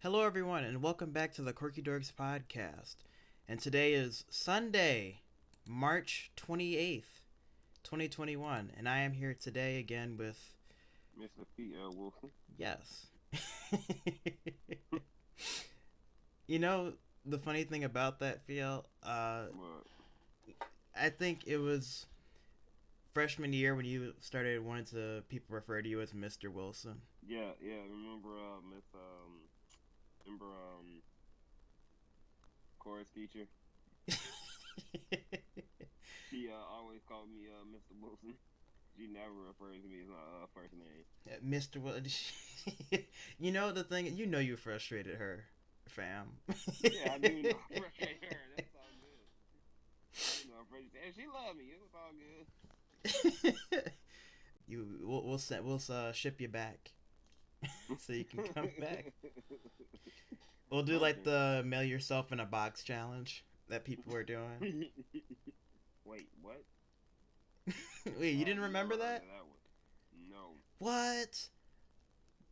Hello, everyone, and welcome back to the Quirky Dorks Podcast. And today is Sunday, March 28th, 2021. And I am here today again with. Mr. P.L. Wilson. Yes. You know, the funny thing about that, Phil, But I think it was freshman year when you started wanting to people refer to you as Mr. Wilson. yeah. Remember, remember, chorus teacher. She always called me Mr. Wilson. She never refers to me as my first name. Mr. Wilson. You know the thing. You know you frustrated her, fam. Yeah, I do know I frustrate her. That's all good. I do know I frustrate her. And she loved me. It was all good. We'll ship you back so you can come back. We'll do like Okay. the mail yourself in a box challenge that people were doing. Wait, what? Wait, you I've didn't never remember heard that? of that one. No, What?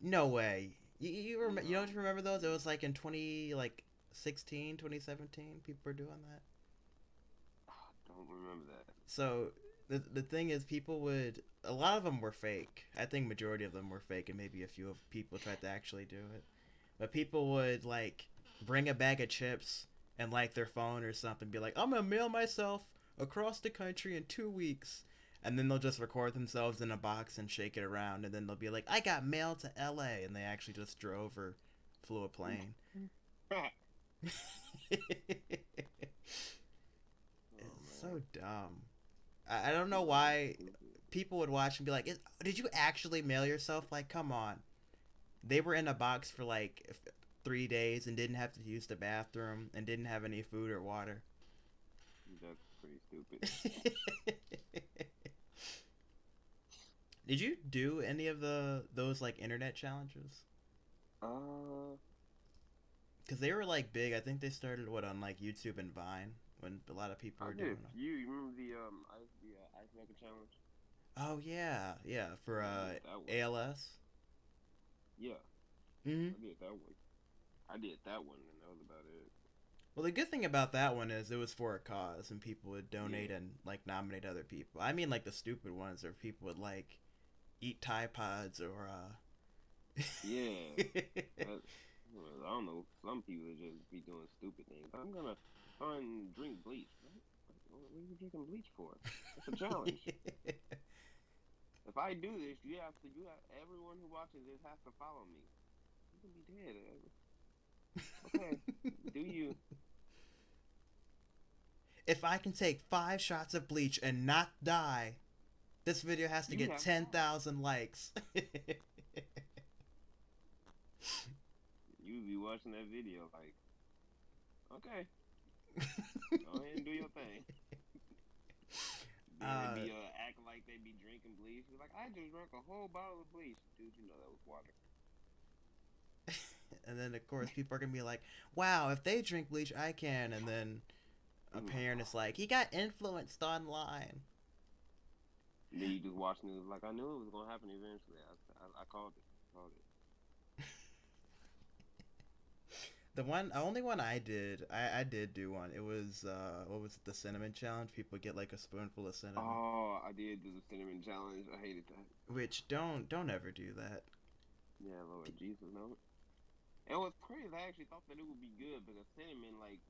No way. You no. don't remember those? It was like in 2016, 2017. People were doing that. Don't remember that. So the thing is, people would a lot of them were fake. I think majority of them were fake, and maybe a few of people tried to actually do it. But people would like bring a bag of chips and like their phone or something, be like, "I'm gonna mail myself across the country in 2 weeks," and then they'll just record themselves in a box and shake it around, and then they'll be like, "I got mail to L.A." and they actually just drove or flew a plane. Oh It's man, so dumb. I don't know people are why stupid. people would watch and be like, "Did you actually mail yourself?" Like, come on. They were in a box for like 3 days and didn't have to use the bathroom and didn't have any food or water. That's pretty stupid. Did you do any of the those like internet challenges? Uh, Because they were like big. I think they started what on like YouTube and Vine when a lot of people I were did doing a them. few. You remember the ice maker challenge? Oh yeah, yeah for Yeah, I did that one. ALS. Yeah, Mm-hmm. I did that one. I did that one, and that was about it. Well, the good thing about that one is it was for a cause, and people would donate Yeah, and like nominate other people. I mean, like the stupid ones, or people would like eat Tide Pods or yeah. That, well, I don't know. Some people just be doing stupid things. I'm gonna drink bleach. What are you drinking bleach for? That's a challenge. If I do this, everyone who watches this has to follow me. You can be dead. Okay, do you? If I can take 5 shots of bleach and not die, this video has to You get have ten died. thousand likes. You be watching that video like, okay, go ahead and do your thing. Then they uh, be acting like they be drinking bleach. It's like I just drank a whole bottle of bleach, dude. You know that was water. and then of course people are gonna be like, "Wow, if they drink bleach, I can." And then a parent is like, "He got influenced online." Then you just watching it like I knew it was gonna happen eventually. I called it. Called it. The only one I did do one. It was what was it, the cinnamon challenge? People get like a spoonful of cinnamon, Oh, I did do the cinnamon challenge. I hated that. which don't ever do that. Yeah, Lord Jesus, no. And what's crazy, I actually thought that it would be good because cinnamon, like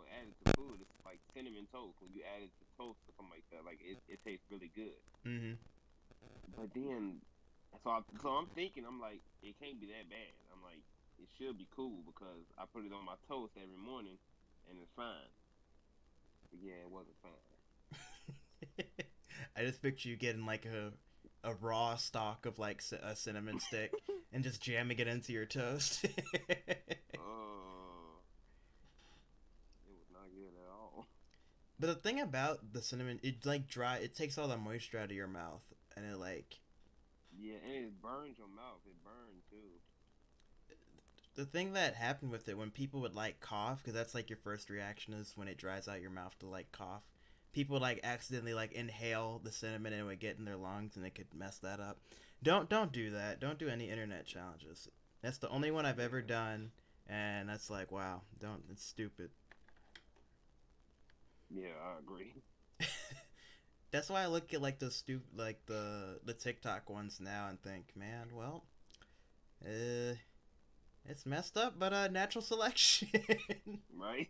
added to food, it's like cinnamon toast. When you add it to toast or something like that, like it tastes really good. Mm-hmm. But then, so I'm thinking, I'm like, it can't be that bad. I'm like, it should be cool because I put it on my toast every morning, and it's fine. But yeah, it wasn't fine. I just picture you getting like a raw stalk of like a cinnamon stick and just jamming it into your toast. Oh, it was not good at all. But the thing about the cinnamon, it like dry. It takes all the moisture out of your mouth, and it like Yeah, and it burns your mouth. It burned too. the thing that happened with it when people would like cough, because that's like your first reaction is when it dries out your mouth to like cough. People would like accidentally like inhale the cinnamon and it would get in their lungs and it could mess that up. Don't do that. Don't do any internet challenges. That's the only one I've ever Yeah, done, And that's like, wow, don't. It's stupid. Yeah, I agree. That's why I look at like the the TikTok ones now and think, man, well, uh, it's messed up, but natural selection. Right?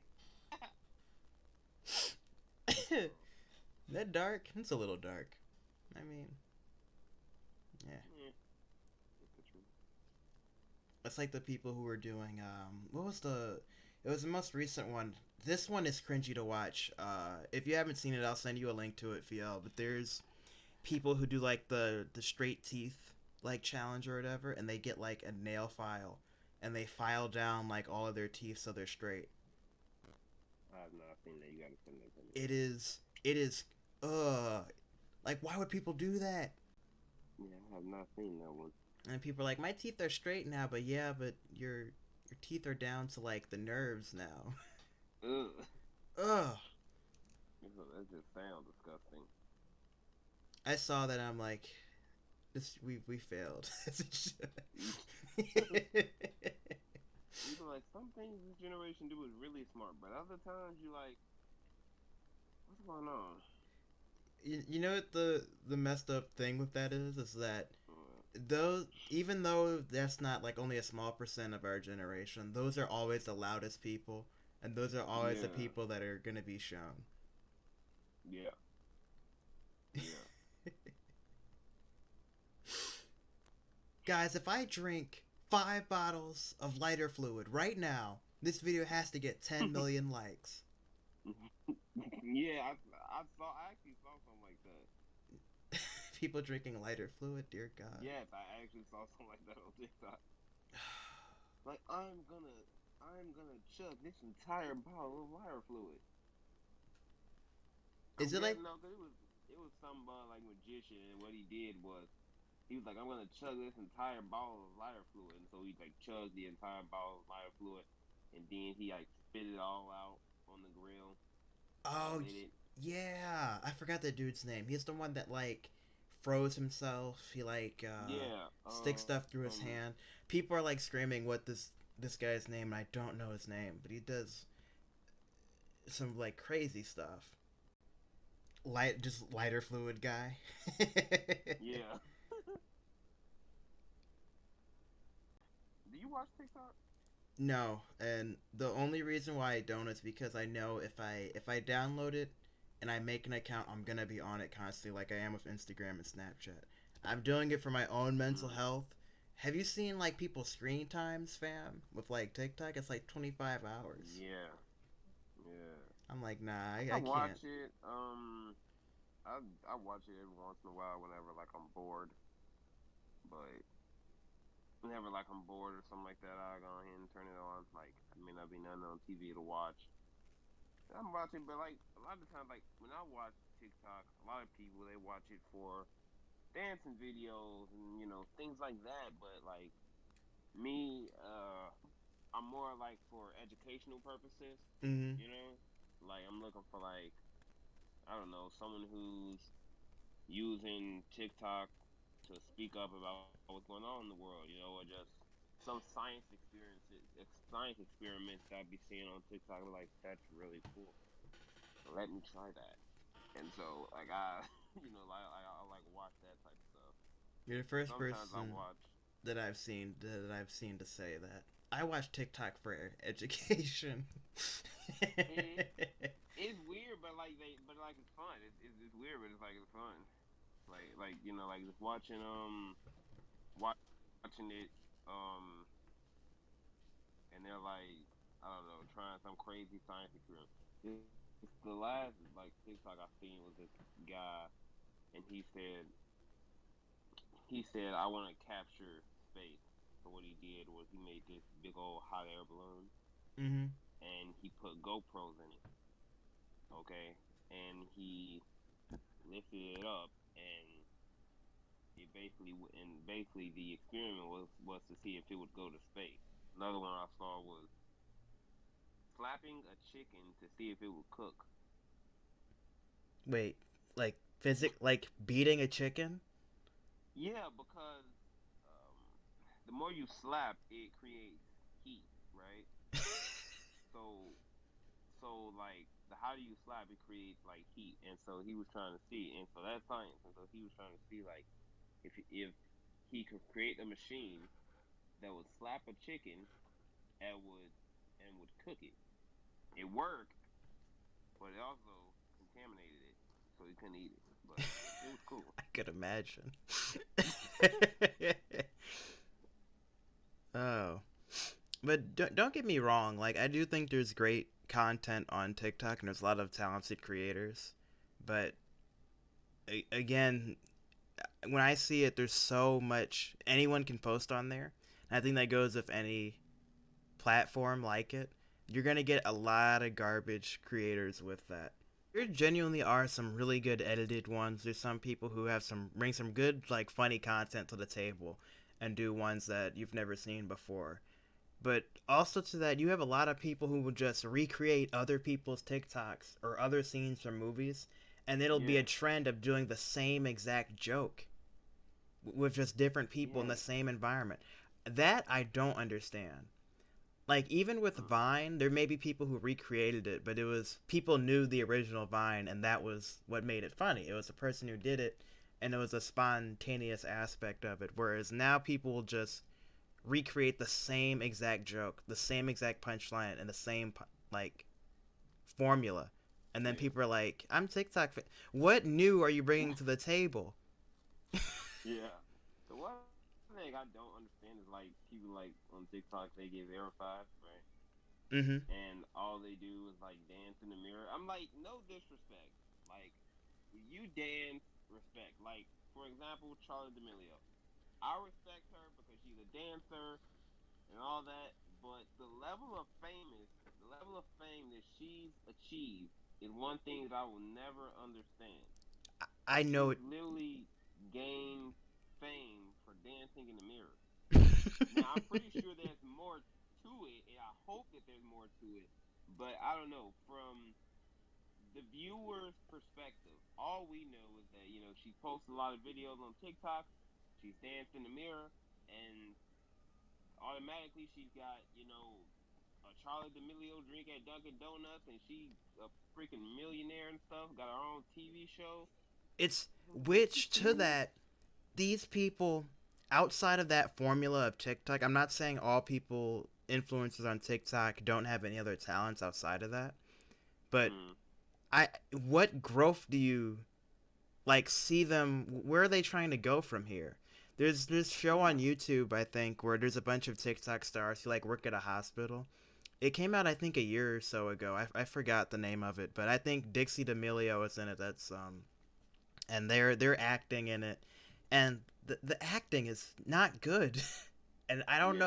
That dark? It's a little dark. I mean, yeah. Yeah, that's the truth. It's like the people who were doing what was the it was the most recent one. This one is cringy to watch. If you haven't seen it, I'll send you a link to it, Fiel. But there's people who do like the straight teeth like challenge or whatever, and they get like a nail file and they file down like all of their teeth so they're straight. I have not seen that. You gotta send that to me. It is like why would people do that? Yeah, I have not seen that one. And people are like, my teeth are straight now, but yeah, but your teeth are down to like the nerves now. Ugh. Ugh. That just sounds disgusting. I saw that. I'm like, this we failed. You know, like some things this generation do is really smart, but other times you like, what's going on? You know what the messed up thing with that is that Uh, those, even though that's not like only a small percent of our generation, those are always the loudest people, and those are always the yeah, people that are gonna be shown. yeah, yeah. Guys, if I drink 5 bottles of lighter fluid right now, this video has to get 10 million likes. Yeah, I actually saw something like that. People drinking lighter fluid, dear God. Yes, I actually saw something like that on TikTok. Like I'm gonna chug this entire bottle of lighter fluid. Is it like, No, 'cause it was some like magician, and what he did was he was like, I'm gonna chug this entire bottle of lighter fluid, and so he like chugged the entire bottle of lighter fluid, and then he like spit it all out on the grill, oh, lit it. yeah, I forgot the dude's name. He's the one that like froze himself. He like Yeah, sticks stuff through his hand. People are like screaming what this guy's name, and I don't know his name, but he does some like crazy stuff. Just lighter fluid guy. yeah. Do you watch TikTok? No, and the only reason why I don't is because I know if I download it and I make an account, I'm gonna be on it constantly, like I am with Instagram and Snapchat. I'm doing it for my own mental Mm. health. Have you seen like people's screen times, fam? With like TikTok, it's like 25 hours. Yeah, yeah. I'm like, nah, I I can't. watch it. I watch it every once in a while whenever like I'm bored, but whenever like I'm bored or something like that, I go ahead and turn it on. Like, I may not be nothing on TV to watch. I'm watching, but like a lot of the time, like when I watch TikTok, a lot of people they watch it for dancing videos and things like that. But like me, I'm more like for educational purposes. Mm-hmm. You know, like I'm looking for like I don't know someone who's using TikTok to speak up about what's going on in the world, or just some science experiments that I'd be seeing on TikTok. Like that's really cool. Let me try that. And so, like I like watch that type of stuff. You're the first Sometimes I person watch. that I've seen to say that. I watch TikTok for education. It's weird, but like it's fun. It's weird, but it's like it's fun. Like just watching it, um, and they're like, I don't know, trying some crazy science experiment. The last like TikTok I seen was this guy, and he said I want to capture space. So what he did was he made this big old hot air balloon, Mm-hmm. and he put GoPros in it. Okay, and he lifted it up, and basically the experiment was to see if it would go to space. Another one I saw was slapping a chicken to see if it would cook. Wait, like beating a chicken? Yeah, because um, the more you slap, it creates heat, right? also like the how do you slap it creates like heat, and so he was trying to see, and so that's science, and so he was trying to see like if he could create a machine that would slap a chicken and would cook it. It worked, but it also contaminated it, so he couldn't eat it. But it was cool. I could imagine. Oh, but don't get me wrong. Like, I do think there's great content on TikTok, and there's a lot of talented creators. But again, when I see it, there's so much anyone can post on there. And I think that goes with any platform like it. You're gonna get a lot of garbage creators with that. There genuinely are some really good edited ones. There's some people who have some bring some good like funny content to the table and do ones that you've never seen before. But also to that, you have a lot of people who will just recreate other people's TikToks or other scenes from movies, and it'll be a Yeah, trend of doing the same exact joke with just different people in yeah. the same environment. That I don't understand. Like, even with Mm. Vine, there may be people who recreated it, but it was people knew the original Vine, and that was what made it funny. It was the person who did it, and it was a spontaneous aspect of it. Whereas now people will just recreate the same exact joke, the same exact punchline, and the same like formula, and then Yeah, people are like, "I'm TikTok. What new are you bringing to the table?" yeah. The one thing I don't understand is like people like on TikTok they give Air five, right? Mm-hmm. And all they do is like dance in the mirror. I'm like, no disrespect. Like, you dance, respect. Like, for example, Charlie D'Amelio. I respect her because she's a dancer and all that, but the level of fame that she's achieved is one thing that I will never understand. I know She's it. literally gained fame for dancing in the mirror. Now I'm pretty sure there's more to it, and I hope that there's more to it. But I don't know. From the viewer's perspective, all we know is that she posts a lot of videos on TikTok. She's danced in the mirror, and automatically she's got a Charlie D'Amelio drink at Dunkin' Donuts, and she's a freaking millionaire and stuff. Got her own TV show. It's What you which to serious? that these people outside of that formula of TikTok. I'm not saying all people influencers on TikTok don't have any other talents outside of that, but Mm, I what growth do you like see them? Where are they trying to go from here? There's this show on yeah, YouTube I think where there's a bunch of TikTok stars who like work at a hospital. It came out I think a year or so ago. I forgot the name of it, but I think Dixie D'Amelio is in it. That's and they're acting in it, and the acting is not good. And yeah,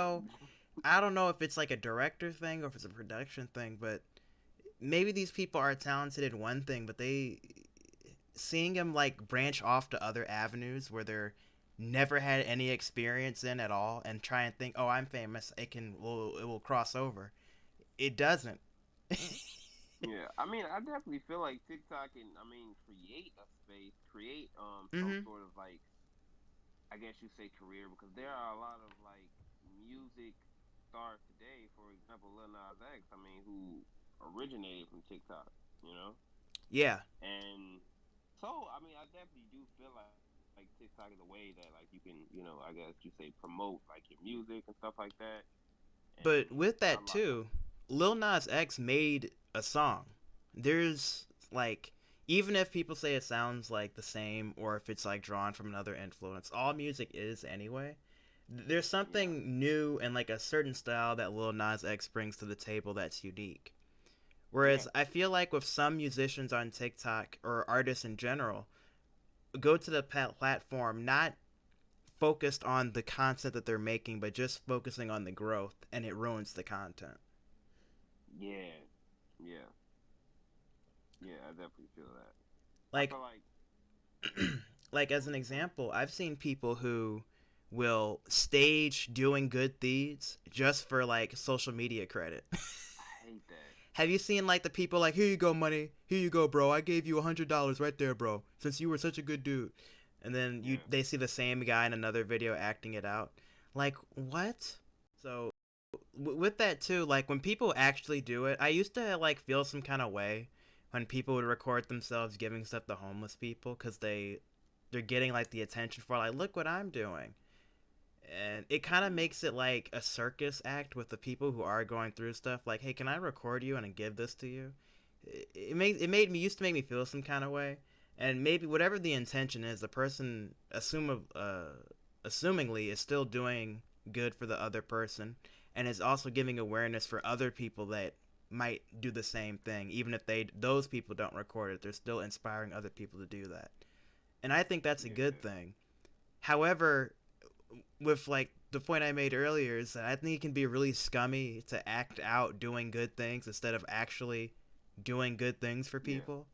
I don't know if it's like a director thing or if it's a production thing, but maybe these people are talented in one thing, but they seeing them like branch off to other avenues where they're never had any experience in at all and try and think, oh, I'm famous, it will cross over. It doesn't. yeah. I mean, I definitely feel like TikTok can, create a space, create some Mm-hmm. sort of like, I guess you say career, because there are a lot of like music stars today. For example, Lil Nas X. I mean, who originated from TikTok, you know, Yeah, and so I definitely do feel like TikTok is a way that like you can, I guess you say promote like your music and stuff like that, but and with I that like. too, Lil Nas X made a song. There's like even if people say it sounds like the same or if it's like drawn from another influence, all music is anyway. There's Yeah, something new and like a certain style that Lil Nas X brings to the table that's unique. yeah, Whereas I feel like with some musicians on TikTok or artists in general, go to the platform not focused on the content that they're making, but just focusing on the growth, and it ruins the content. yeah, yeah, yeah. I definitely feel that. I Like, feel like. like as What an was you saying? example, I've seen people who will stage doing good deeds just for like social media credit. I hate that. Have you seen like the people like, here you go, money, here you go, bro. I gave you $100 right there, bro, since you were such a good dude. And then you Yeah, they see the same guy in another video acting it out. Like what? So with that too, like when people actually do it, I used to like feel some kind of way when people would record themselves giving stuff to homeless people because they're getting like the attention for like look what I'm doing, and it kind of makes it like a circus act with the people who are going through stuff. Like, hey, can I record you and give this to you? It made me used to make me feel some kind of way, and maybe whatever the intention is, the person assumingly is still doing good for the other person, and is also giving awareness for other people that might do the same thing, even if those people don't record it. They're still inspiring other people to do that, and I think that's a good Yeah. thing. However, with like the point I made earlier is that I think it can be really scummy to act out doing good things instead of actually doing good things for Yeah. people.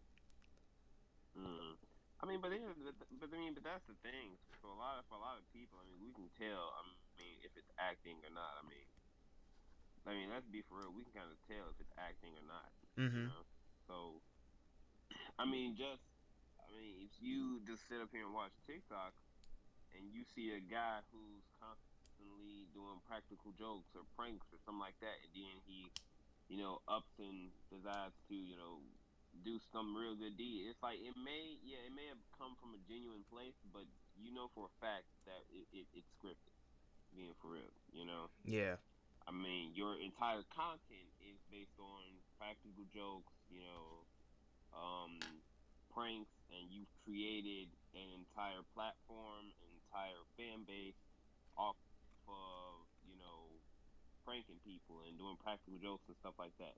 Mm. I mean, but that's the thing. For a lot of people, I mean, we can tell. I mean, if it's acting or not. I mean, let's be for real. We can kind of tell if it's acting or not. You Mm-hmm. know. So, I mean, if you just sit up here and watch TikTok and you see a guy who's constantly doing practical jokes or pranks or something like that, and then he, ups and decides to, do some real good deed. It's like it may have come from a genuine place, but you know for a fact that it's scripted. Being for real, you know. Yeah. I mean, your entire content is based on practical jokes, um, pranks, and you've created an entire platform, an entire fan base off of, pranking people and doing practical jokes and stuff like that.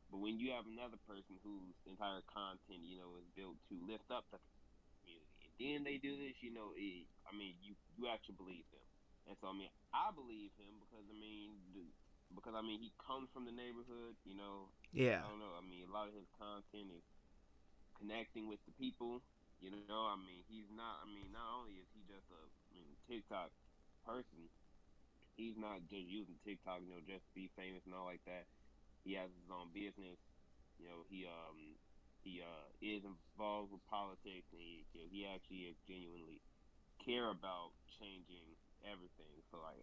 But when you have another person whose entire content, is built to lift up the community, and then they do this, I mean, you actually believe them. And so, I mean, I believe him because I mean, he comes from the neighborhood. Yeah. I don't know. I mean, a lot of his content is connecting with the people. I mean, he's not. I mean, not only is he just a TikTok person, he's not just using TikTok, just to be famous and all like that. He has his own business. He is involved with politics, and he actually genuinely care about changing everything. So like,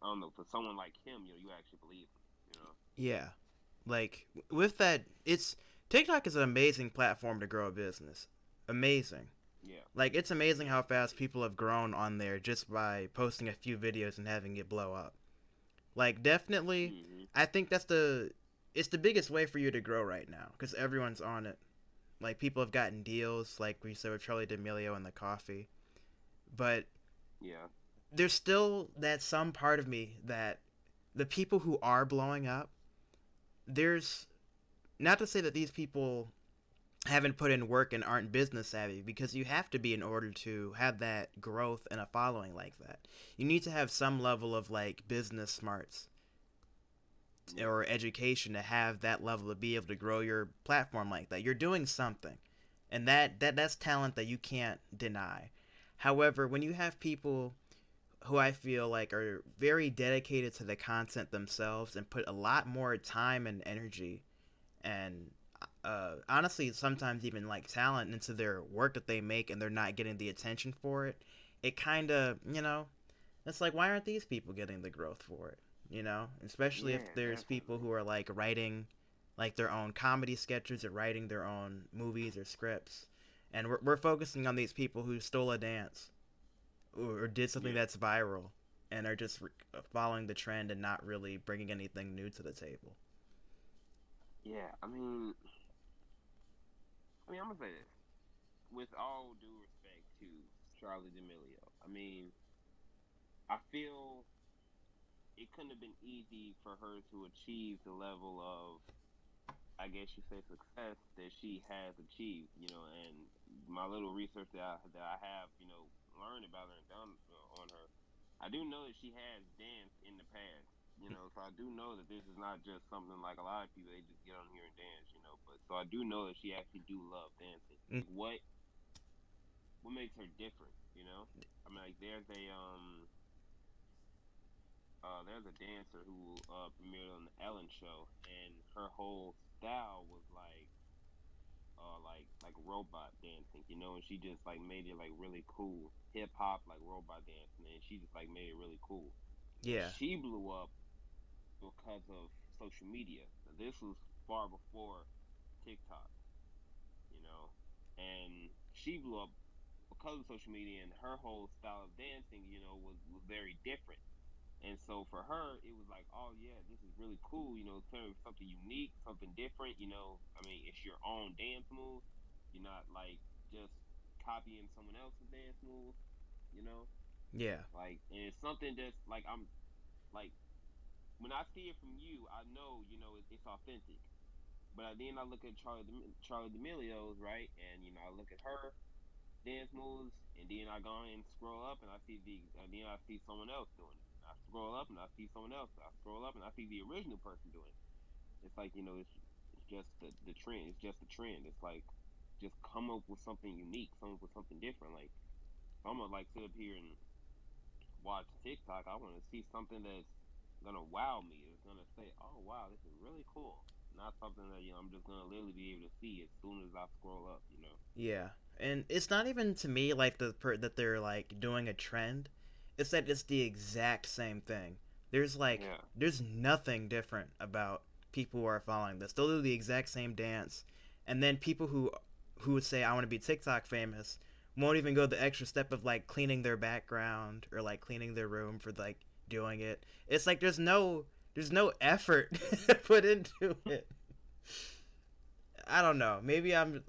I don't know, for someone like him, you actually believe him. Yeah. Like with that, it's TikTok is an amazing platform to grow a business. Amazing. Yeah, Like it's amazing yeah, how fast people have grown on there just by posting a few videos and having it blow up. Like definitely, hmm I think it's the biggest way for you to grow right now because everyone's on it. Like people have gotten deals, like we said with Charlie D'Amelio and the coffee. But yeah, there's still that some part of me that the people who are blowing up, there's not to say that these people haven't put in work and aren't business savvy because you have to be in order to have that growth and a following like that. You need to have some level of like business smarts yeah, or education to have that level to be able to grow your platform like that. You're doing something. And that's talent that you can't deny. However, when you have people who I feel like are very dedicated to the content themselves and put a lot more time and energy and honestly sometimes even like talent into their work that they make and they're not getting the attention for it, it kind of, it's like why aren't these people getting the growth for it, especially if yeah, there's people definitely. who are like writing like their own comedy sketches or writing their own movies or scripts, and we're focusing on these people who stole a dance or did something Yeah, that's viral and are just following the trend and not really bringing anything new to the table. yeah. I'm gonna say this with all due respect to Charlie D'Amelio. I feel it couldn't have been easy for her to achieve the level of, I guess you say, success that she has achieved. And my little research that I have, learned about her and done on her, I do know that she has danced in the past. So I do know that this is not just something like a lot of people, they just get on here and dance. But so I do know that she actually do love dancing. Mm. Like what makes her different? I mean, like there's a dancer who premiered on the Ellen show, and her whole style was like robot dancing, and she just like made it like really cool, hip hop like robot dancing, and she just like made it really cool. And Yeah. she blew up because of social media. Now, this was far before TikTok, you know, and she blew up because of social media, and her whole style of dancing, was very different. And so for her, it was like, oh yeah, this is really cool. Something unique, something different. I mean, it's your own dance move. You're not like just copying someone else's dance move. You know, Yeah. like, and it's something that's like like when I see it from you, I know it's authentic. But then I look at Charlie D'Amelio's, right, and I look at her dance moves, and then I go and scroll up, and then I see someone else doing it. I scroll up, and I see someone else. I scroll up, and I see the original person doing it. It's like it's just the trend. It's just the trend. It's like just come up with something unique, come up with something different. Like if I'm gonna like sit up here and watch TikTok, I want to see something that's gonna wow me. It's gonna say, "Oh wow, this is really cool." Not something that I'm just gonna literally be able to see as soon as I scroll up. Yeah. And it's not even to me like that they're like doing a trend. It's that it's the exact same thing. Yeah. There's nothing different about people who are following this. They'll do the exact same dance, and then people who would say I want to be TikTok famous won't even go the extra step of like cleaning their background or like cleaning their room for like doing it. It's like there's no effort put into it. I don't know. Maybe I'm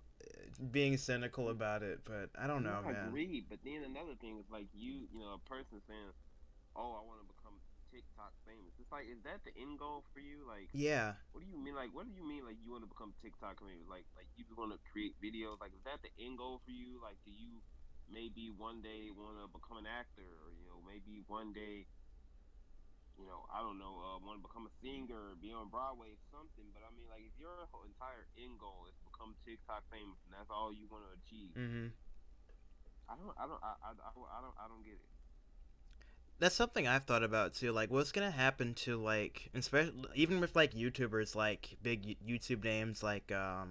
being cynical about it, but I don't No, know, I man. agree. But then another thing is like a person saying, "Oh, I want to become TikTok famous." It's like, is that the end goal for you? Like, Yeah. what do you mean? Like, what do you mean? Like, you want to become TikTok famous? Like you just want to create videos? Like, is that the end goal for you? Like, do you maybe one day want to become an actor, or maybe one day, I don't know, want to become a singer, or be on Broadway, something? But I mean, like, if your whole entire end goal is to become TikTok famous, and that's all you want to achieve, Mm-hmm. I don't get it. That's something I've thought about too. Like, what's gonna happen to like, especially even with like YouTubers, like big YouTube names, like I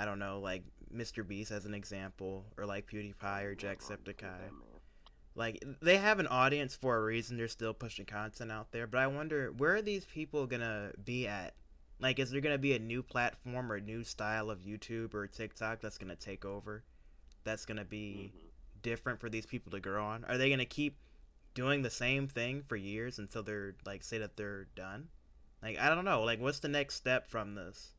don't know, like Mr. Beast as an example, or like PewDiePie or You're not wrong with Jacksepticeye. that, man. Like, they have an audience for a reason. They're still pushing content out there, but I wonder where are these people gonna be at? Like, is there gonna be a new platform or a new style of YouTube or TikTok that's gonna take over? That's gonna be Hmm. different for these people to grow on? Are they gonna keep doing the same thing for years until they're like say that they're done? Like, I don't know. Like, what's the next step from this?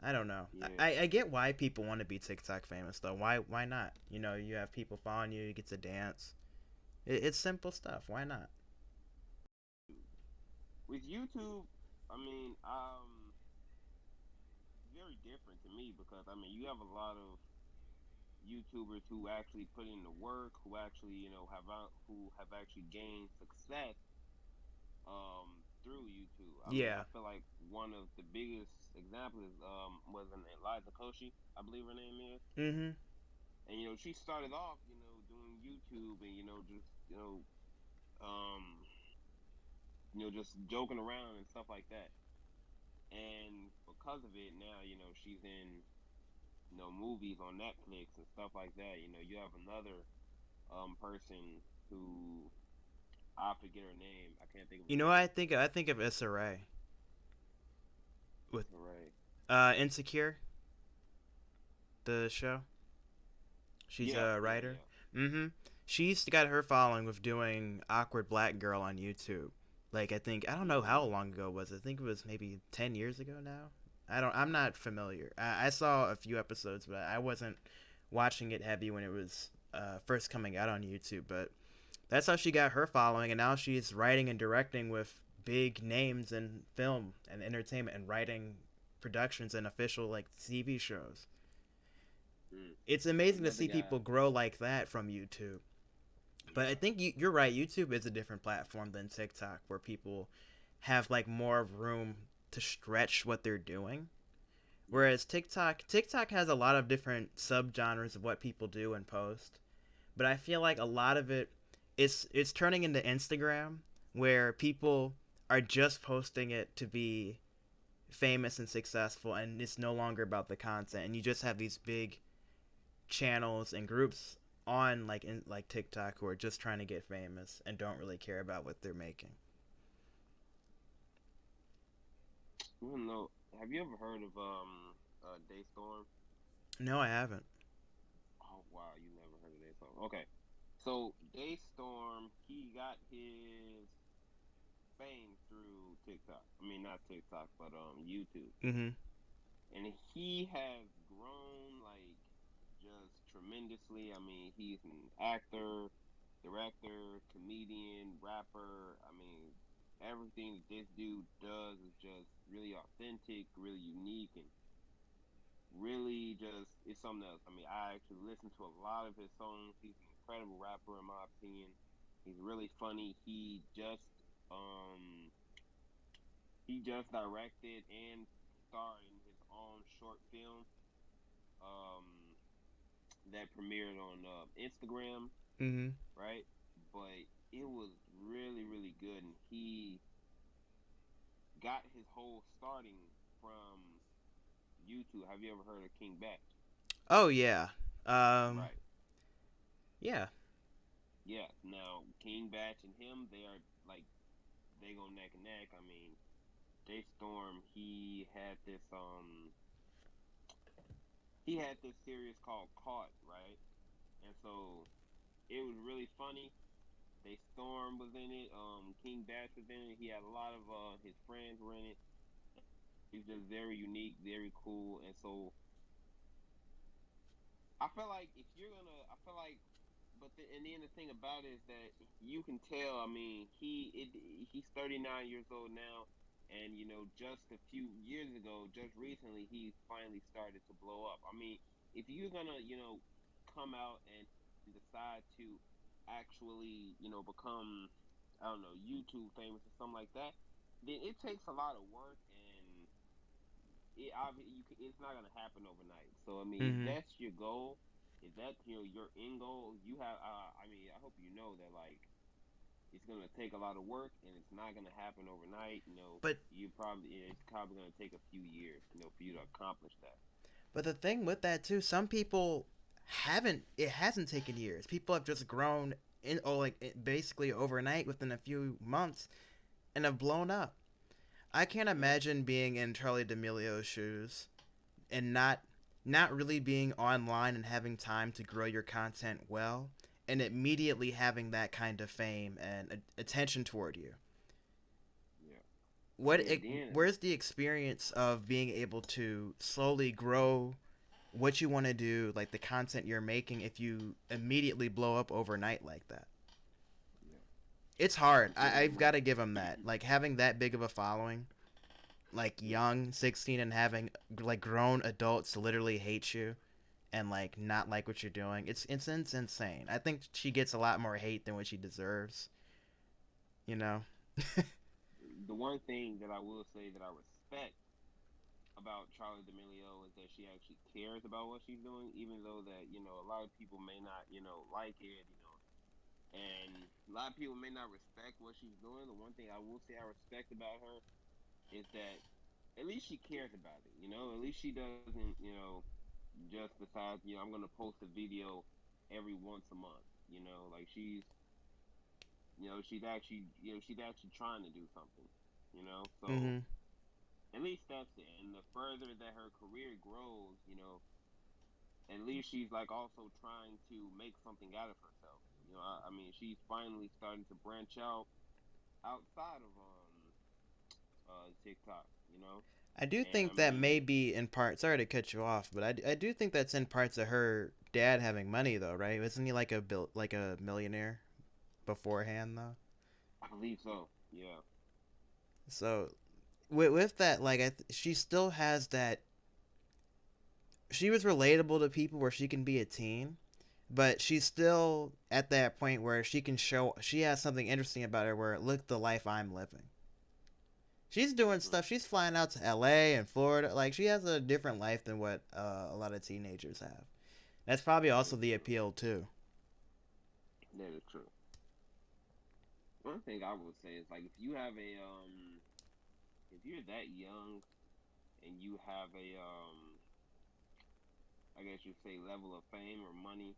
I don't know. Yeah. I get why people want to be TikTok famous though. Why not? You have people following you. You get to dance. It's simple stuff. Why not? With YouTube, I mean, it's very different to me because I mean, you have a lot of YouTubers who actually put in the work, who actually, who have actually gained success through YouTube. I mean, I Yeah. feel like one of the biggest examples was an Eliza Koshy, I believe her name is. Mhm. And she started off, doing YouTube and just um just joking around and stuff like that. And because of it, now she's in movies on Netflix and stuff like that. You have another person who I forget her name. I can't think of You her know what name. I think of Issa Rae with It's Ray. Insecure, the show. She's Yeah, a yeah, writer. yeah. Mhm. She's got her following with doing awkward black girl on YouTube. Like, I don't know how Mhm. long ago it was. I think it was maybe 10 years ago now. I'm not familiar. I saw a few episodes, but I wasn't watching it heavy when it was first coming out on YouTube. But that's how she got her following, and now she's writing and directing with big names in film and entertainment, and writing productions and official like TV shows. Mm. It's amazing to Another see guy. people grow like that from YouTube. But I Yeah. think you're right. YouTube is a different platform than TikTok, where people have like more room to stretch what they're doing. Yeah. Whereas TikTok has a lot of different subgenres of what people do and post. But I feel like a lot of it it's turning into Instagram, where people are just posting it to be famous and successful, and it's no longer about the content, and you just have these big channels and groups on like TikTok who are just trying to get famous and don't really care about what they're making. You know, have you ever heard of Daystorm? No, I haven't. Oh wow, you never heard of Daystorm? Okay, so Daystorm, he got his fame through TikTok. I mean, not TikTok, but YouTube. Mm-hmm. And he has grown like just tremendously. I mean, he's an actor, director, comedian, rapper. I mean, everything that this dude does is just really authentic, really unique, and really just it's something else. I mean, I actually listen to a lot of his songs. He's an incredible rapper, in my opinion. He's really funny. Um he just directed and starred in his own short film um that premiered on Instagram, Mm-hmm. right? But it was really really good, and he got his whole starting from YouTube. Have you ever heard of King Batch? Oh yeah. Um. Right. Yeah. Yeah. Now King Batch and him, they are like they go neck and neck. I mean, Daystorm, he had this series called Caught, right? And so it was really funny. They Storm was in it. King Bash was in it. He had a lot of his friends were in it. He was just very unique, very cool. And so I feel like if you're gonna, I feel like, and then the thing about it is that you can tell. I mean, he's 39 years old now, and just a few years ago, just recently, he finally started to blow up. I mean, if you're gonna, come out and decide to actually, become, I don't know, YouTube famous or something like that, then it takes a lot of work and it's not gonna happen overnight. So I mean, if Mm-hmm. that's your goal, if that's your end goal, you have. I mean, I hope you know that like it's gonna take a lot of work and it's not gonna happen overnight. But It's probably gonna take a few years, for you to accomplish that. the thing with that too, some people haven't. It hasn't taken years. People have just grown in, oh, like basically overnight within a few months and have blown up. I can't Yeah, imagine being in Charlie D'Amelio's shoes and not really being online and having time to grow your content well and immediately having that kind of fame and attention toward you. yeah, what and then Where's the experience of being able to slowly grow what you want to do, like the content you're making, if you immediately blow up overnight like that? yeah, It's hard. and then I've got to give him that, like having that big of a following, like yeah, young 16, and having like grown adults literally hate you and like not like what you're doing. It's insane. I think she gets a lot more hate than what she deserves, you know. the one thing that I will say that I respect about Charlie D'Amelio is that she actually cares about what she's doing, even though that a lot of people may not like it, and a lot of people may not respect what she's doing. The one thing I will say I respect about her is that at least she cares about it. At least she doesn't just decide I'm gonna post a video every once a month. Like she's actually trying to do something. So Mm-hmm. at least that's it. And the further that her career grows, at least she's like also trying to make something out of herself. I mean, she's finally starting to branch out outside of TikTok. I do And I think that may mean, be in part. Sorry to cut you off, but I do think that's in parts of her dad having money, though, right? Wasn't he like like a millionaire beforehand, though? I believe so. Yeah, So with that, like she still has that. She was relatable to people where she can be a teen, but she's still at that point where she can show she has something interesting about her. Where look the life I'm living. She's doing hmm stuff. She's flying out to LA and Florida. Like she has a different life than what a lot of teenagers have. That's probably that also is the true. appeal too. That is true. One thing I would say is like if you're that young and you have a I guess you say level of fame or money.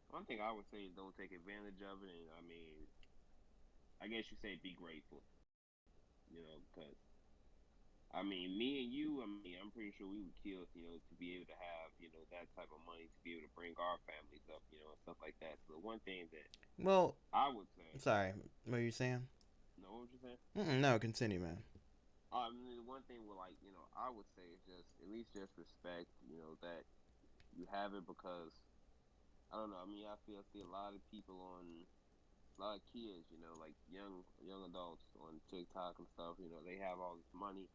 One thing I would say is don't take advantage of it, and I mean, I guess you say be grateful, because I mean, me and you, I mean, I'm pretty sure we would kill, to be able to have, that type of money to be able to bring our families up, and stuff like that. So the one thing that Well, I would say, sorry, what were you saying? know what you're saying? No, continue, man. I mean, the one thing with like, I would say is just at least just respect, that you have it because I don't know. I mean, I see a lot of people on a lot of kids, like young adults on TikTok and stuff. They have all this money,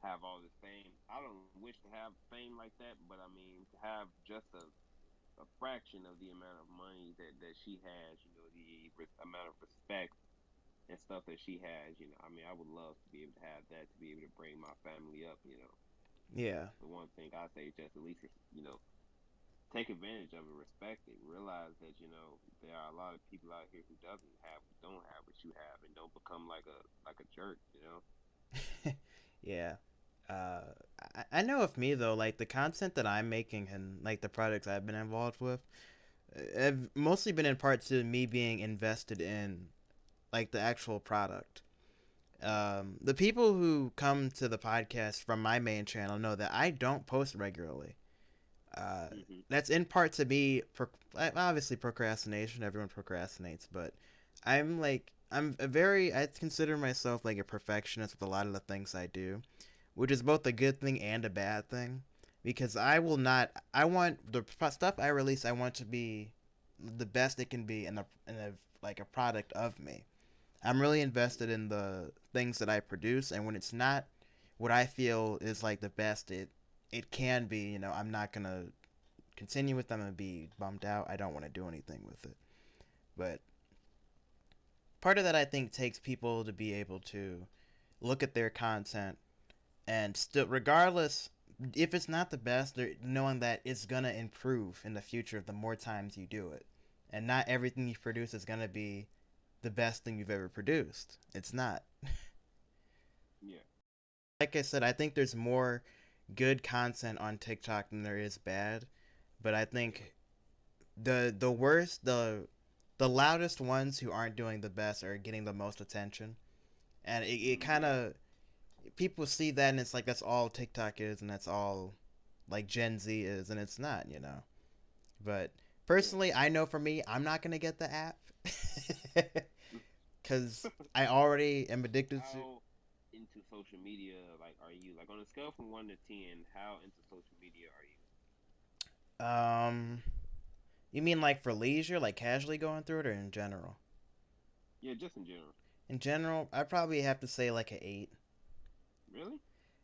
have all this fame. I don't wish to have fame like that, but I mean to have just a fraction of the amount of money that she has, amount of respect and stuff that she has. I mean, I would love to be able to have that to be able to bring my family up. Yeah. The one thing I say is just at least take advantage of it, respect it, realize that there are a lot of people out here who don't have what you have, and don't become like a jerk. Yeah. Uh, I know of me though, like the content that I'm making and like the products I've been involved with, have mostly been in part to me being invested in like the actual product. The people who come to the podcast from my main channel know that I don't post regularly. Uh, Mm-hmm. that's in part to me, obviously procrastination. Everyone procrastinates, but I consider myself like a perfectionist with a lot of the things I do, which is both a good thing and a bad thing, because I want the stuff I release. I want to be the best it can be in a like a product of me. I'm really invested in the things that I produce, and when it's not what I feel is like the best it can be, I'm not gonna continue with them and be bummed out. I don't want to do anything with it. But part of that I think takes people to be able to look at their content and still, regardless if it's not the best, knowing that it's gonna improve in the future the more times you do it, and not everything you produce is gonna be the best thing you've ever produced. It's not. Yeah. Like I said, I think there's more good content on TikTok than there is bad, but I think the worst the loudest ones who aren't doing the best are getting the most attention, and it kind Yeah. of people see that and it's like that's all TikTok is and that's all like Gen Z is, and it's not. But Yeah. personally, I know for me, I'm not gonna get the app because I already am addicted to. How into social media like are you? Like on a scale from 1 to 10, how into social media are you? You mean like for leisure, like casually going through it, or in general? Yeah, just in general. In general, I probably have to say like an 8. Really?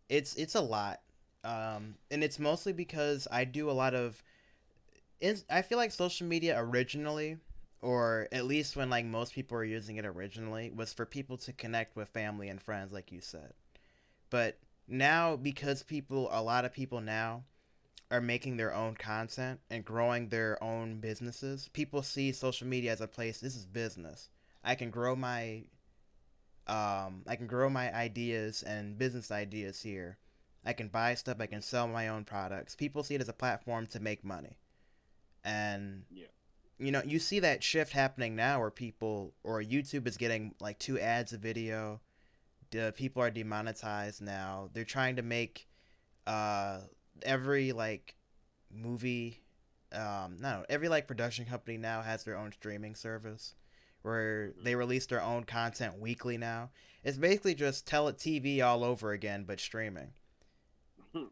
It's a lot, and it's mostly because I do a lot of. I feel like social media originally, or at least when like most people were using it originally, was for people to connect with family and friends, like you said. But now, because a lot of people now are making their own content and growing their own businesses, people see social media as a place. This is business. I can grow my I can grow my ideas and business ideas here. I can buy stuff. I can sell my own products. People see it as a platform to make money, and Yeah. you see that shift happening now, where people or YouTube is getting like 2 ads a video. The people are demonetized now. They're trying to make uh every like movie no every like production company now has their own streaming service where Mm-hmm. they release their own content weekly now. It's basically just tell it TV all over again, but streaming.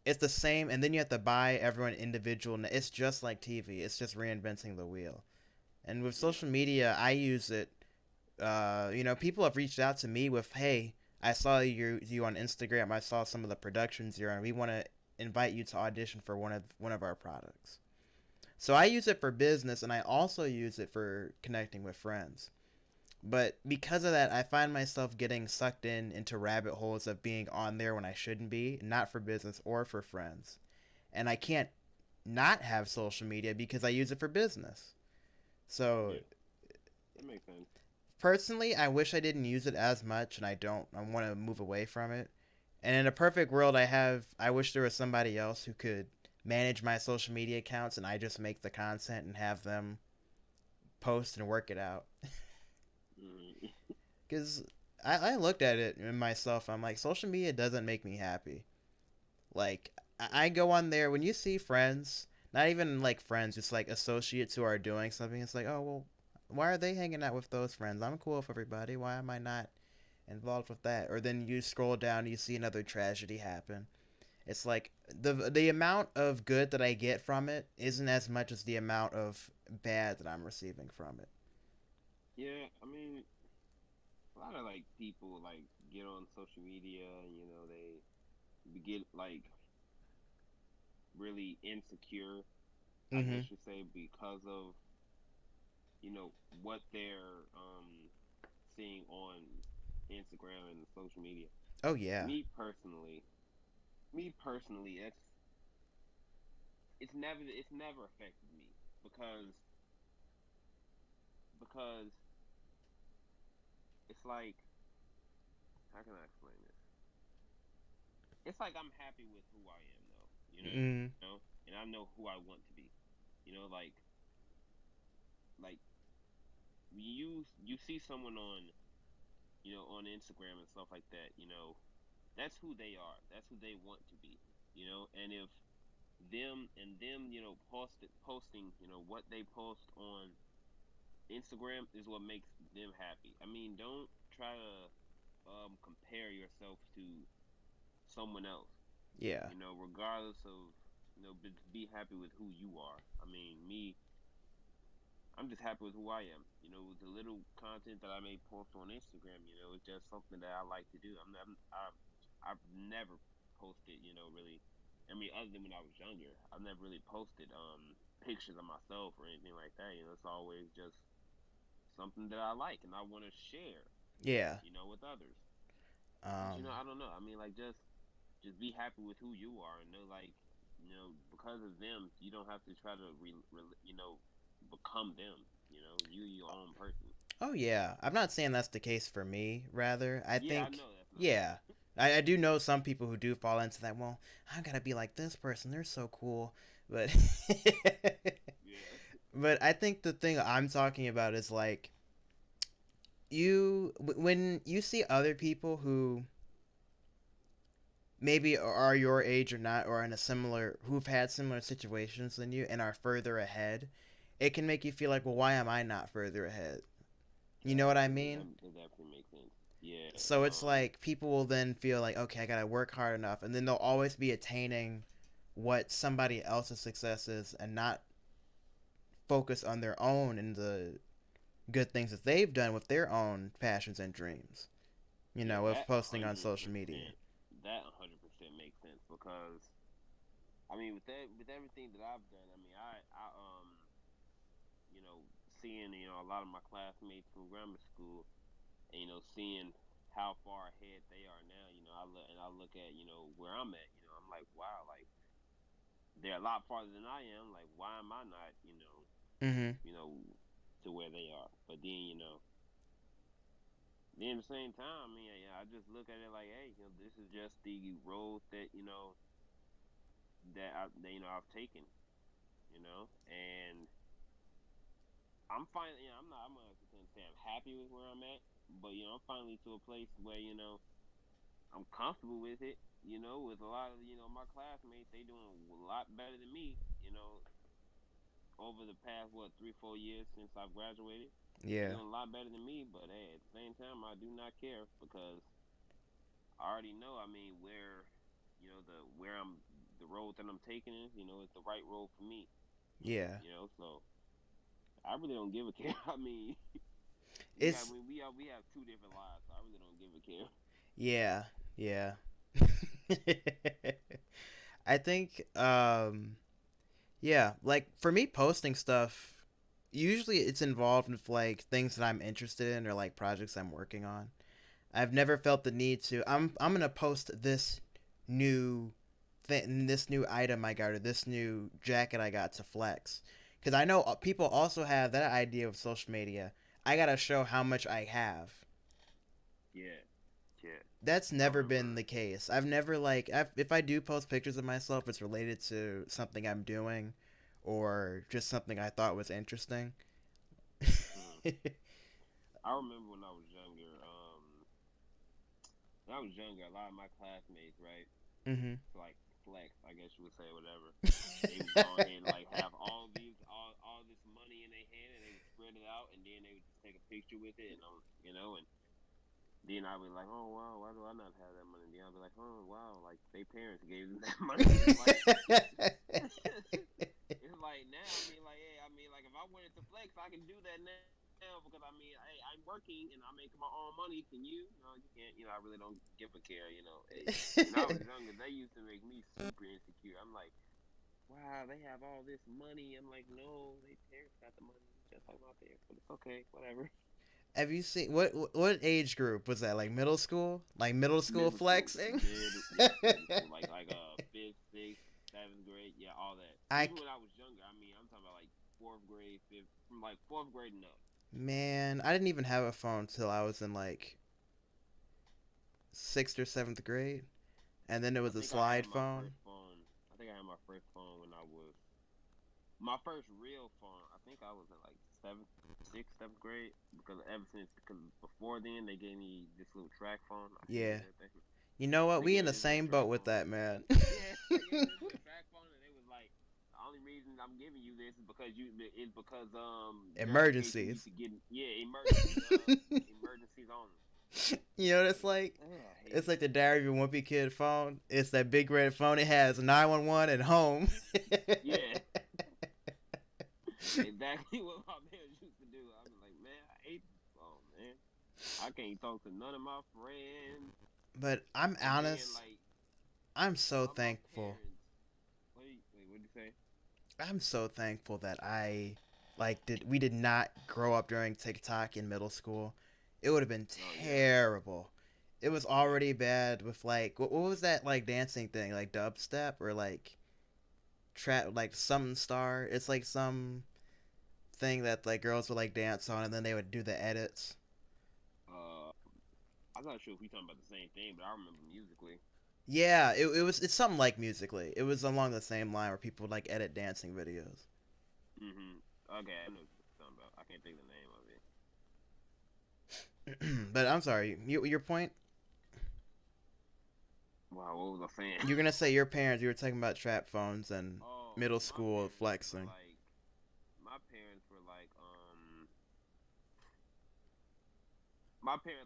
It's the same, and then you have to buy everyone individual. It's just like TV. It's just reinventing the wheel. And with Yeah. social media, I use it. People have reached out to me with, "Hey, I saw you on Instagram. I saw some of the productions you're on. We want to invite you to audition for one of our products." So I use it for business, and I also use it for connecting with friends. But because of that, I find myself getting sucked into rabbit holes of being on there when I shouldn't be, not for business or for friends. And I can't not have social media because I use it for business. So Yeah. That makes sense. personally, I wish I didn't use it as much, and I don't. I want to move away from it. And in a perfect world, I wish there was somebody else who could manage my social media accounts, and I just make the content and have them post and work it out. Mm-hmm. Because I looked at it in myself. I'm like, social media doesn't make me happy. Like, I go on there when you see friends, not even like friends, just like associates who are doing something. It's like, oh well, why are they hanging out with those friends? I'm cool with everybody. Why am I not involved with that? Or then you scroll down, you see another tragedy happen. It's like the amount of good that I get from it isn't as much as the amount of bad that I'm receiving from it. Yeah, I mean, a lot of like people like get on social media and they get like really insecure, I Mm-hmm. guess you say, because of what they're seeing on Instagram and social media. Oh yeah. Me personally, that's it's never affected me because because it's like, how can I explain this? It's like I'm happy with who I am though, Mm. and I know who I want to be. Like you see someone on on Instagram and stuff like that. That's who they are. That's who they want to be. And if them posting what they post on Instagram is what makes them happy. I mean, don't try to compare yourself to someone else. Yeah. Regardless of be happy with who you are. I mean, me, I'm just happy with who I am. The little content that I may post on Instagram, it's just something that I like to do. I've never posted, really. I mean, other than when I was younger, I've never really posted pictures of myself or anything like that. It's always just something that I like and I want to share, Yeah. with others. But Um. I don't know. I mean, like just be happy with who you are and know, like, because of them, you don't have to try to become them. You your own person. Oh yeah. I'm not saying that's the case for me. Rather, I Yeah, I think, know that's not. yeah, I do know some people who do fall into that. Well, I gotta be like this person. They're so cool, but Yeah. but I think the thing I'm talking about is like when you see other people who maybe are your age or not, or in a similar who've had similar situations than you and are further ahead, it can make you feel like, well, why am I not further ahead? You know what I mean? That definitely makes sense. Yeah. So it's like people will then feel like, okay, I gotta work hard enough, and then they'll always be attaining what somebody else's success is, and not focus on their own and the good things that they've done with their own passions and dreams. Yeah, With that a posting on hundred social media. percent. That 100% makes sense because I mean, with everything that I've done, I mean, I you know, seeing a lot of my classmates from grammar school, and seeing how far ahead they are now. I look at where I'm at. I'm like, wow, like they're a lot farther than I am. Like, why am I not Mm-hmm. you know to where they are? But then then at the same time, I mean, yeah, I just look at it like, hey, this is just the road that I've taken, and I'm finally, I'm not gonna say I'm happy with where I'm at, but I'm finally to a place where I'm comfortable with it. With a lot of my classmates, they doing a lot better than me. Over the past 3-4 years since I've graduated, they Yeah. doing a lot better than me. But hey, at the same time, I do not care because I already know. I mean, where I'm the road that I'm taking is the right road for me. Yeah. So I really don't give a care. I mean, It's we have two different lives, so I really don't give a care. yeah. Yeah. I think yeah, like for me posting stuff, usually it's involved with like things that I'm interested in or like projects I'm working on. I've never felt the need to I'm going to post new this new item I got or this new jacket I got to flex. Cuz I know people also have that idea of social media. I got to show how much I have. Yeah, yeah. That's I never been remember. the case. I've never like if I do post pictures of myself, it's related to something I'm doing or just something I thought was interesting. Hmm. I remember when I was younger. when I was younger, a lot of my classmates, right, Mm-hmm. to like flex, I guess you would say, whatever. They would go ahead and like have all this money in their hand, and they would spread it out, and then they would just take a picture with it, and and then I'd be like, oh wow, why do I not have that money? And then I'd be like, oh wow, like they parents gave them that money. It's like it's like now, I mean, like, hey, I mean, like if I wanted to flex, I can do that now because I mean, hey, I'm working and I'm making my own money. Can you? No, you can't. I really don't give a care. Hey, when I was younger, they used to make me super insecure. I'm like, wow, they have all this money. I'm like, no, they parents got the money, just like my parents, but it's okay, whatever. Have you seen what age group was that? Like middle school? Like middle school Middle school, flexing? yeah, middle school, like fifth, sixth, seventh grade, yeah, all that. I Even when I was younger, I mean, I'm talking about like fourth grade, fifth, from like fourth grade and up. Man, I didn't even have a phone till I was in like sixth or seventh grade, and then it I was a think I had slide my phone. first phone. I think I had my first phone when I was my first real phone. I think I was in like seventh, sixth, seventh grade because before then they gave me this little track phone. I Yeah. hated that thing. You know what? They We gave in me the this little same track boat with phone. that, man. Yeah, they gave me this little track phone, and they was like, the only reason I'm giving you this is because verification you Emergencies. could get emergencies only. You know what it's I'm like, like? oh, I hate It's it. like the Diary of a Wimpy Kid phone. It's that big red phone. It has 911 and home. Yeah, exactly what my parents used to do. I was like, man, I hate this phone, man. I can't talk to none of my friends. But I'm And then honest. like I'm so my thankful. parents. Wait, what'd you say? I'm so thankful that I did we did not grow up during TikTok in middle school. It would have been Oh yeah, terrible. It was yeah. already bad with like what was that like dancing thing like dubstep or like trap like some star. It's like some thing that like girls would like dance on and then they would do the edits. Uh, I'm not sure if we talking about the same thing, but I remember musically. Yeah, it's something like Musically. It was along the same line where people would like edit dancing videos. Mm-hmm. Okay, I know what you're talking about. I can't think of the name of it. But I'm sorry, your point. Wow, what was I saying? You're gonna say your parents. You were talking about trap phones and Oh, middle my school parents were flexing. like, my parents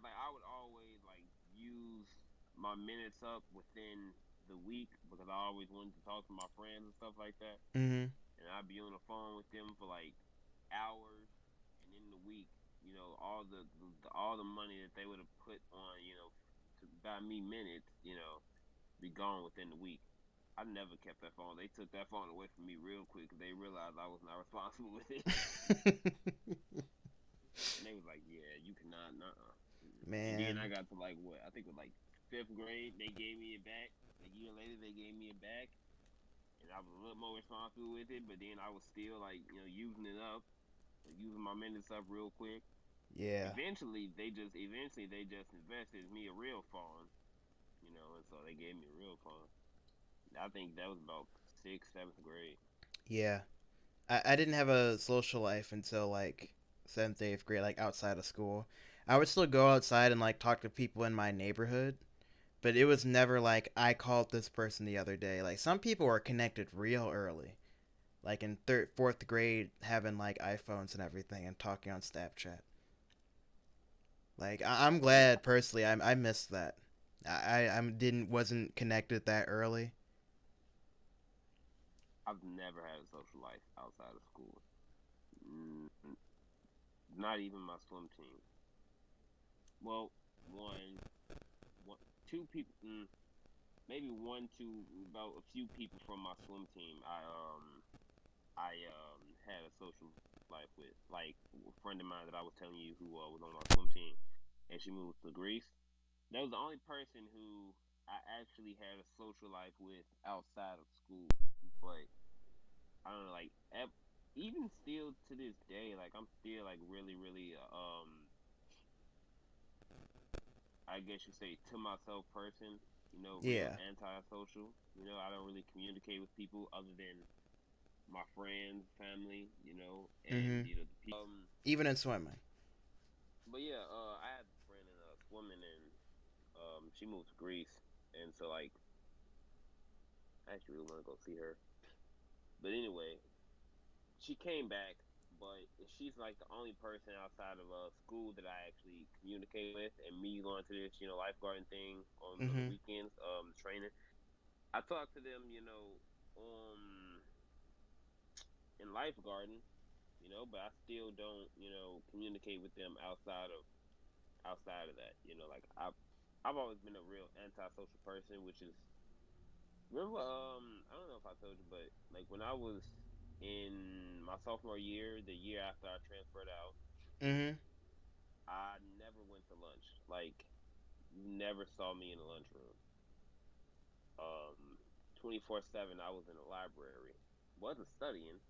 like I would always like use my minutes up within the week because I always wanted to talk to my friends and stuff like that, Mm-hmm. and I'd be on the phone with them for like hours, and in the week, all all the money that they would have put on, to buy me minutes, be gone within the week. I never kept that phone. They took that phone away from me real quick because they realized I was not responsible with it. And they was like, "Yeah, you cannot, nuh-uh." And then I Man, got to like what I think it was like fifth grade. They gave me it back. A year later, they gave me it back, and I was a little more responsible with it. But then I was still like using it up, using my minutes up real quick. yeah, Eventually they just invested me a real phone, and so they gave me a real phone. I think that was about sixth, seventh grade. yeah. I didn't have a social life until like seventh, eighth grade, like outside of school. I would still go outside and like talk to people in my neighborhood, but it was never like I called this person the other day. Like some people were connected real early, like in third, fourth grade, having like iPhones and everything and talking on Snapchat. Like I'm Yeah, glad personally. I missed that. I didn't wasn't connected that early. I've never had a social life outside of school. Mm, Not even my swim team. Well, one, one, two people, maybe one, two, about a few people from my swim team. I had a social life with, like a friend of mine that I was telling you who was on my swim team, and she moved to Greece. That was the only person who I actually had a social life with outside of school. But I don't know, like even still to this day, like I'm still like really, really, I guess you say to myself person. Real Yeah. antisocial. I don't really communicate with people other than my friends, family. And Mhm. the people. Even in swimming. But yeah, I had a friend in swimming and She moved to Greece, and so like I actually really want to go see her. But anyway, she came back, but she's like the only person outside of school that I actually communicate with, and me going to this, lifeguarding thing on the Mm-hmm. weekends, training. I talk to them, in lifeguarding, but I still don't, communicate with them outside of that. Like I've always been a real antisocial person, which is remember I don't know if I told you, but like when I was in my sophomore year, the year after I transferred out, Mm-hmm. I never went to lunch. Like you never saw me in the lunchroom. 24/7 I was in the library. Wasn't studying.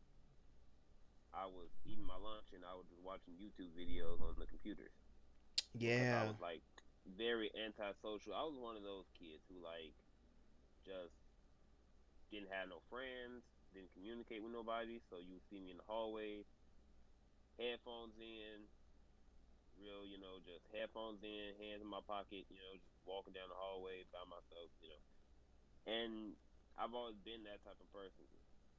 I was eating my lunch and I was just watching YouTube videos on the computers because I Yeah. was like very antisocial. I was one of those kids who like just didn't have no friends, didn't communicate with nobody. So you would see me in the hallway, headphones in, real, just headphones in, hands in my pocket, just walking down the hallway by myself. And I've always been that type of person.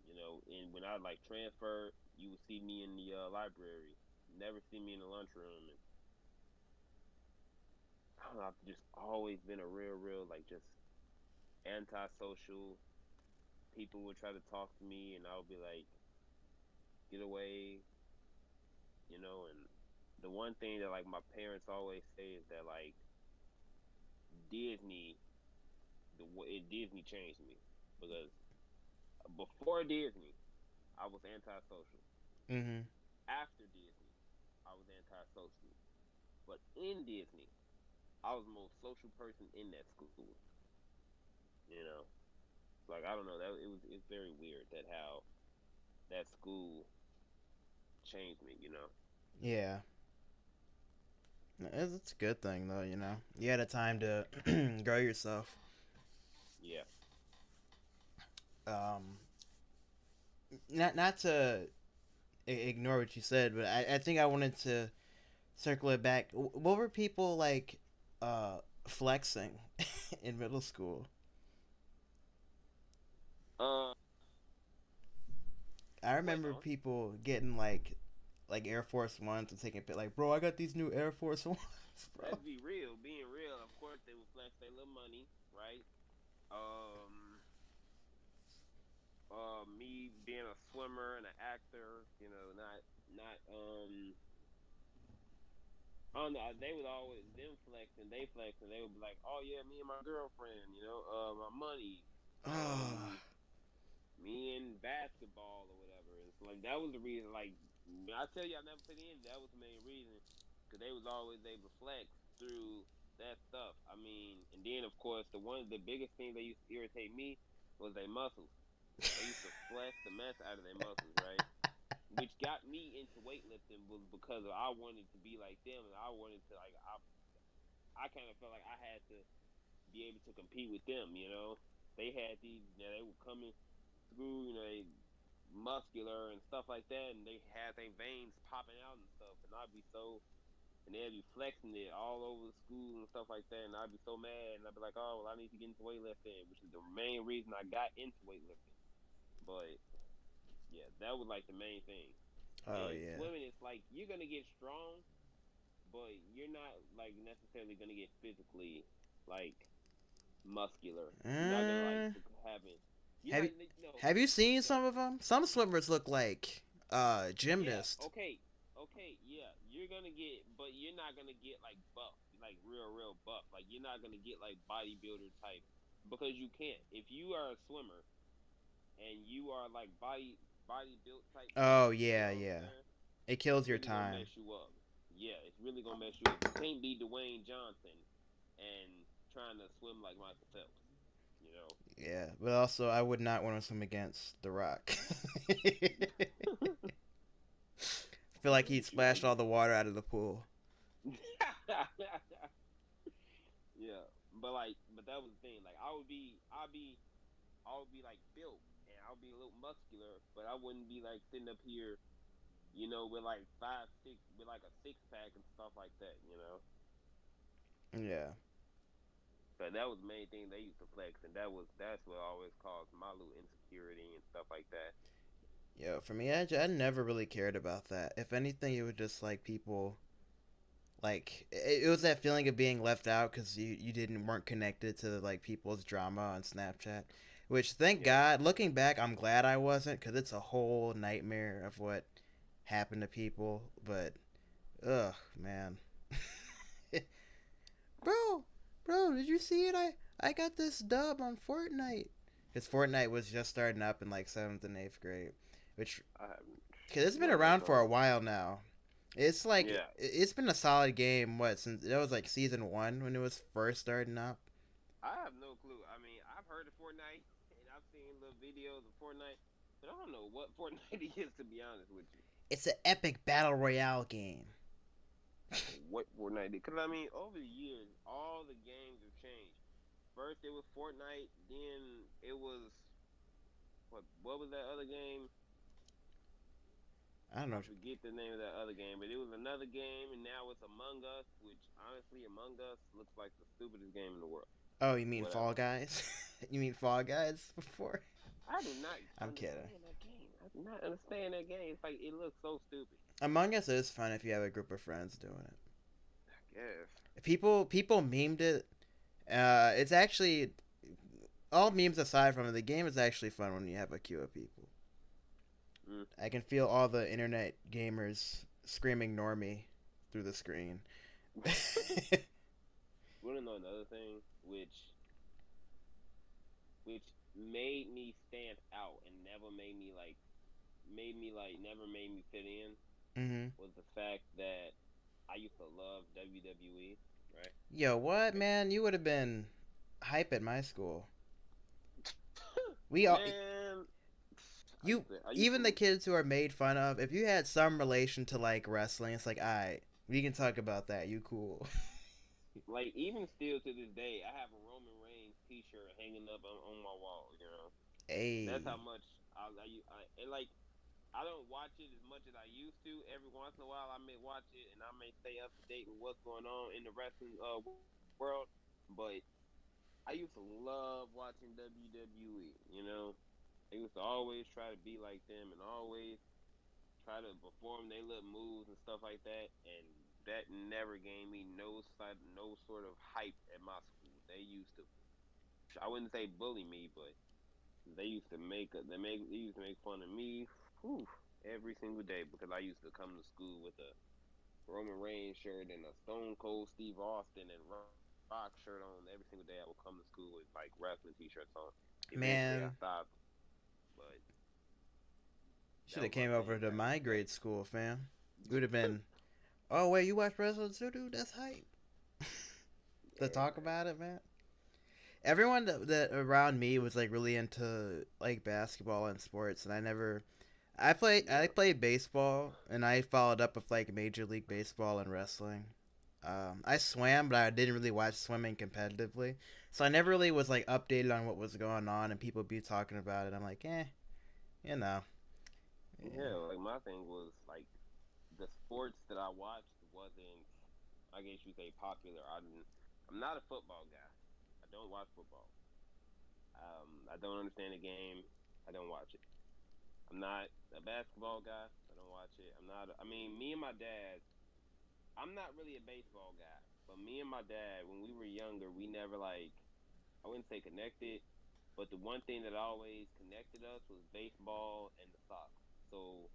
And when I like transferred, you would see me in the library, never see me in the lunchroom. And I don't know, I've just always been a real, like just antisocial. People would try to talk to me, and I would be like, get away, And the one thing that like my parents always say is that like Disney, Disney changed me because before Disney, I was antisocial. Mm-hmm. After Disney, I was antisocial. But in Disney, I was the most social person in that school. You know, like I don't know that it's very weird that how that school changed me. Yeah. It's a good thing though, you know. You had a time to grow yourself. Yeah. Um, not to ignore what you said, but I think I wanted to circle it back. What were people like uh, flexing in middle school? Uh, I wait remember on. people getting like Air Force Ones and taking a bit like, bro, I got these new Air Force Ones, bro. Let's be real. Being real, of course they would flex their little money, right? Um, me being a swimmer and an actor, not. I don't know. They would always them flex and they flex and they would be like, "Oh yeah, me and my girlfriend, my money, Oh, me and basketball or whatever." It's like that was the reason. Like I tell you, I never put in. That was the main reason because they was always able to flex through that stuff. I mean, and then of course the biggest thing that used to irritate me was their muscles. They used to flex the mess out of their muscles, right? Which got me into weightlifting was because I wanted to be like them, and I wanted to like I kind of felt like I had to be able to compete with them. They had these, they would come in through, they muscular and stuff like that, and they had their veins popping out and stuff, and I'd be so. And they'd be flexing it all over the school and stuff like that, and I'd be so mad, and I'd be like, "Oh, well, I need to get into weightlifting," which is the main reason I got into weightlifting. But yeah, that was like the main thing. oh And yeah. swimming, it's like you're gonna get strong, but you're not like necessarily gonna get physically like muscular. You're not gonna like Uh, having. You're have not you no have you seen no some of them? Some swimmers look like yeah gymnasts. okay yeah you're gonna get but you're not gonna get like buff like real buff like you're not gonna get like bodybuilder type because you can't if you are a swimmer and you are like body built type Oh swimmer you yeah, know what I'm yeah. saying It it's kills your really gonna time. mess you up. Yeah, it's really gonna mess you up. You can't be Dwayne Johnson and trying to swim like Michael Phelps. You know. Yeah, but also I would not want to swim against The Rock. I feel like he'd But you splashed all the water out of the pool. yeah, but that was the thing. Like I would be like built and I would be a little muscular, but I wouldn't be like sitting up here, with like 5'6", with like a six pack and stuff like that. Yeah. So that was the main thing they used to flex, and that's what always caused my little insecurity and stuff like that. Yo, for me, I never really cared about that. If anything, it was just like people like it was that feeling of being left out because you didn't weren't connected to like people's drama on Snapchat. Which thank Yeah. God, looking back, I'm glad I wasn't because it's a whole nightmare of what happened to people. But ugh, man, bro, bro, did you see it? I got this dub on Fortnite. Because Fortnite was just starting up in like seventh and eighth grade, which I haven't. because it's been What that's around for a all. while now. It's like Yeah. it's been a solid game. What since it was like season one when it was first starting up. I have no clue. I mean, I've heard of Fortnite and I've seen little videos of Fortnite, but I don't know what Fortnite is to be honest with you. It's an epic battle royale game. What Fortnite is? Because I mean, over the years, all the games have changed. First it was Fortnite, then it was what was that other game? I don't know. I forget the name of that other game, but it was another game, and now it's Among Us, which honestly, Among Us looks like the stupidest game in the world. Oh, you mean Fall Whatever. Guys? You mean Fall Guys before? I do not I'm kidding. understand that game. I do not understand that game. It's like it looks so stupid. Among Us is fun if you have a group of friends doing it. I guess. People memed it. It's actually all memes aside from it. The game is actually fun when you have a queue of people. Mm. I can feel all the internet gamers screaming "normie" through the screen. Wanna know another thing, which made me stand out and never made me like never made me fit in Mm-hmm. was the fact that I used to love WWE, right? Yo, what man? You would have been hype at my school. We all Man, you I used even the to kids who are made fun of. If you had some relation to like wrestling, it's like, alright, we can talk about that. You cool? like even still to this day, I have a Roman Reigns T-shirt hanging up on my wall. You know, that's how Hey, much I and like I don't watch it as much as I used to. Every once in a while, I may watch it and I may stay up to date with what's going on in the wrestling world. But I used to love watching WWE. You know, I used to always try to be like them and always try to perform their little moves and stuff like that. And that never gave me no sort of hype at my school. They used to, I wouldn't say bully me, but they used to make fun of me, whew, every single day because I used to come to school with a Roman Reigns shirt and a Stone Cold Steve Austin and Rock shirt on every single day. I would come to school with like wrestling T-shirts on. Eventually, I man, stopped, but should that have was my came over thing to back in my the day. grade school, fam. You would have been. Oh wait, you watch wrestling too, dude? That's hype. To Yeah, talk man. about it, man. Everyone that around me was like really into like basketball and sports, and I Yeah. played baseball, and I followed up with like Major League Baseball and wrestling. I swam, but I didn't really watch swimming competitively, so I never really was like updated on what was going on, and people be talking about it. I'm like, you know, yeah. Yeah, like my thing was like the sports that I watched wasn't, I guess you say, popular. I'm not a football guy. I don't watch football. I don't understand the game. I don't watch it. I'm not a basketball guy. I don't watch it. I'm not. I mean, me and my dad. I'm not really a baseball guy, but me and my dad, when we were younger, we never like. I wouldn't say connected, but the one thing that always connected us was baseball and the Sox. So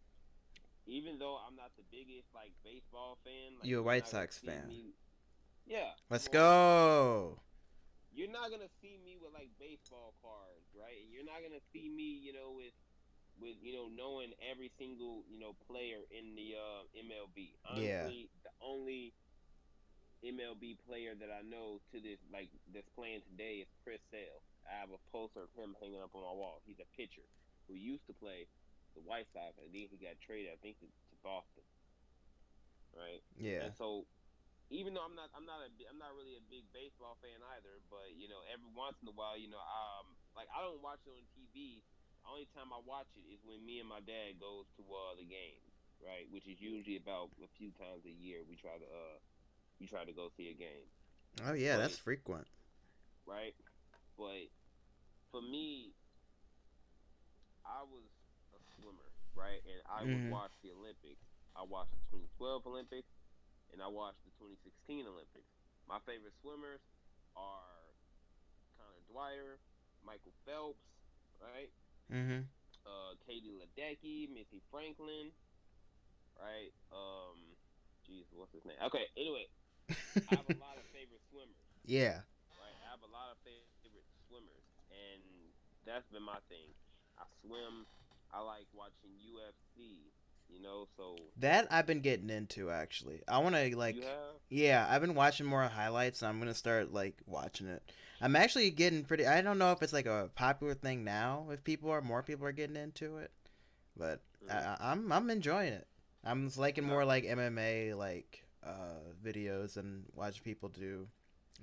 even though I'm not the biggest like baseball fan, like You a you're White not gonna Sox see fan? me. Yeah, I'm Let's a White Sox fan. go. You're not gonna see me with like baseball cards, right? And you're not gonna see me, with knowing every single player in the MLB. Yeah, Honestly, the only MLB player that I know to this like that's playing today is Chris Sale. I have a poster of him hanging up on my wall. He's a pitcher who used to play the White Sox, and then he got traded, I think, to Boston, right? yeah. And so even though I'm not really a big baseball fan either, but every once in a while, like I don't watch it on TV. The only time I watch it is when me and my dad goes to the games, right? Which is usually about a few times a year. We try to go see a game, Oh yeah, but that's frequent. right? But for me, I was a swimmer, right? And I would Mhm. watch the Olympics. I watched the 2012 Olympics and I watched the 2016 Olympics. My favorite swimmers are Connor Dwyer, Michael Phelps, right? Mhm. Katie Ledecky, Missy Franklin, right? Jeez, what's his name? Okay, anyway, I have a lot of favorite swimmers, Yeah. right? I have a lot of favorite swimmers, and that's been my thing. I swim. I like watching UFC, so That I've been getting into actually. I want to you like, have. yeah, I've been watching more highlights. And I'm gonna start like watching it. I'm actually getting pretty. I don't know if it's like a popular thing now. If more people are getting into it, but Mm-hmm. I'm enjoying it. I'm just liking No. more like MMA like videos and watching people do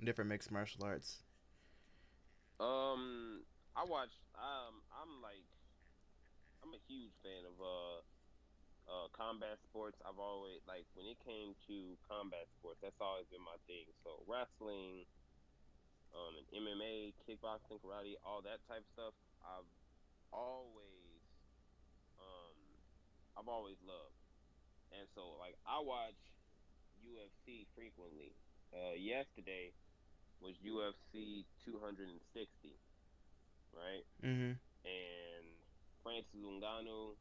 different mixed martial arts. I watch. I'm a huge fan of combat sports. I've always like when it came to combat sports. That's always been my thing. So wrestling, and MMA, kickboxing, karate, all that type of stuff. I've always, um, I've always loved. And so like I watch UFC frequently. Yesterday was UFC 260, right? Mhm. And Francis Ngannou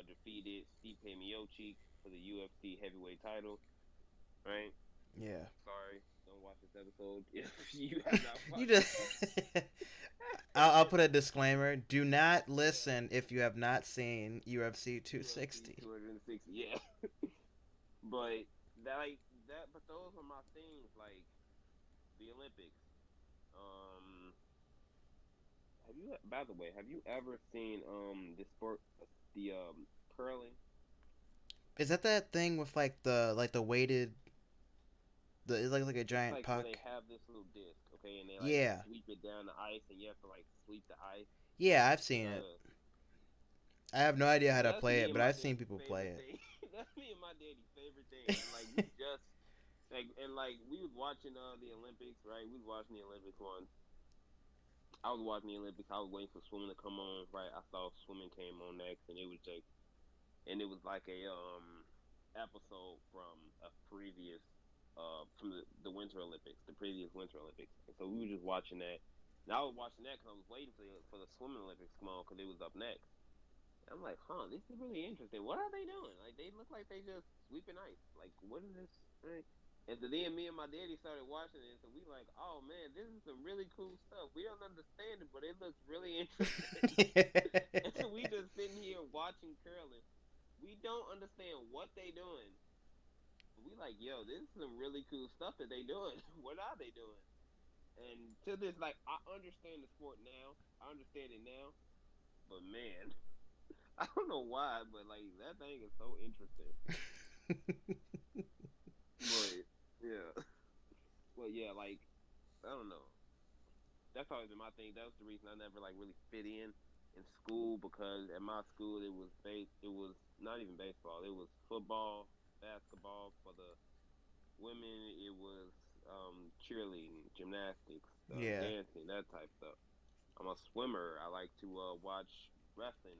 defeated Stipe Miocic for the UFC heavyweight title, right? Yeah. Sorry, don't watch this episode if you have not You watched just. I'll put a disclaimer. Do not yeah, listen if you have not seen UFC UFC 260. 260. Yeah, but that like that. But those are my things, like the Olympics. Um, have you? By the way, have you ever seen the sport, the curling? Is that thing with like the weighted the it's like a It's giant like where they puck? have this little disc, okay, and they like Yeah. sweep it down the ice, and you have to like sweep the ice. Yeah, I've You seen it. gotta. I have no idea how to That's play me it, and but my I've seen daddy's people play favorite it. thing. That's me and my daddy's favorite thing. And like we just like we was watching the Olympics, right? We was watching the Olympics once. I was watching the Olympics. I was waiting for swimming to come on, right? I saw swimming came on next, and it was like a episode from a previous from the Winter Olympics, the previous Winter Olympics. And so we were just watching that. And I was watching that because I was waiting for the swimming Olympics to come on because it was up next. I'm like, huh, this is really interesting. What are they doing? Like, they look like they just sweeping ice. Like, what is this? Right? And so then me and my daddy started watching it, so we like, oh man, this is some really cool stuff. We don't understand it, but it looks really interesting. And so we just sitting here watching curling. We don't understand what they doing, but we like, yo, this is some really cool stuff that they doing. What are they doing? And to this, like, I understand the sport now. I understand it now, but man, I don't know why, but like that thing is so interesting. But yeah, but yeah, like I don't know. That's always been my thing. That was the reason I never like really fit in school because at my school it was not even baseball. It was football, basketball for the women. It was cheerleading, gymnastics, Yeah. dancing, that type stuff. I'm a swimmer. I like to watch wrestling,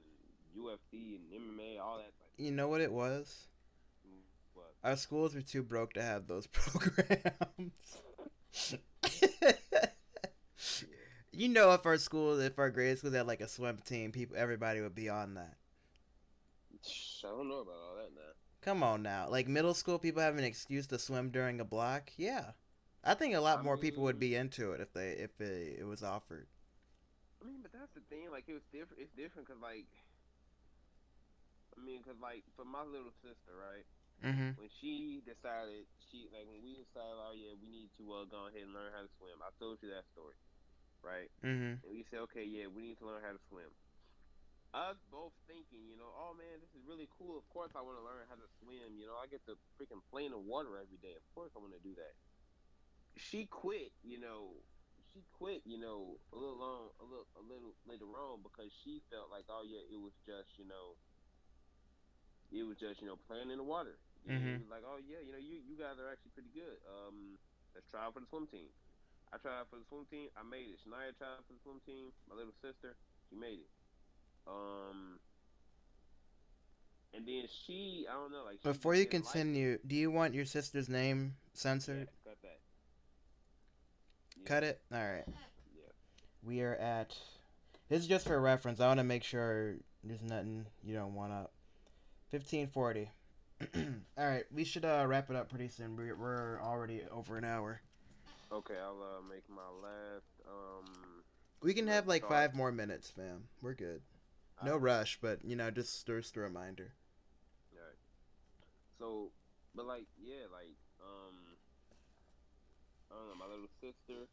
UFC, and MMA, all that type You stuff. know what it was? But Our schools were too broke to have those programs. yeah. You know, if our grade schools had like a swim team, everybody would be on that. I don't know about all that now. Come on now, like middle school, people have an excuse to swim during a block. Yeah, I think a lot I more people would mean, be into it if it was offered. but that's the thing. Like, it was different. It's different because, like, because like for my little sister, right? Mhm. When she decided, when we decided, oh yeah, we need to go ahead and learn how to swim. I told you that story, right? Mhm. And we said, okay, yeah, we need to learn how to swim. Us both thinking, oh man, this is really cool. Of course, I want to learn how to swim. I get to freaking play in the water every day. Of course, I want to do that. She quit, a little on, a little later on because she felt like, oh yeah, it was just, playing in the water. He Mhm. was like, oh yeah, you guys are actually pretty good. Let's try out for the swim team. I tried out for the swim team. I made it. Shania tried out for the swim team. My little sister, she made it. Um, and then I don't know, like she Before just you didn't like it. continue, do you want your sister's name censored? Yes, cut that. Cut Yeah, it? Alright. yeah. We are at. This is just for reference. I want to make sure there's nothing you don't want up. 1540. Alright, we should wrap it up pretty soon. We're already over an hour. Okay, I'll make my We can have last like thought. 5 more minutes, fam. We're good. All No right, rush, but just a reminder. all right. So, but like, yeah, like, I don't know. My little sister,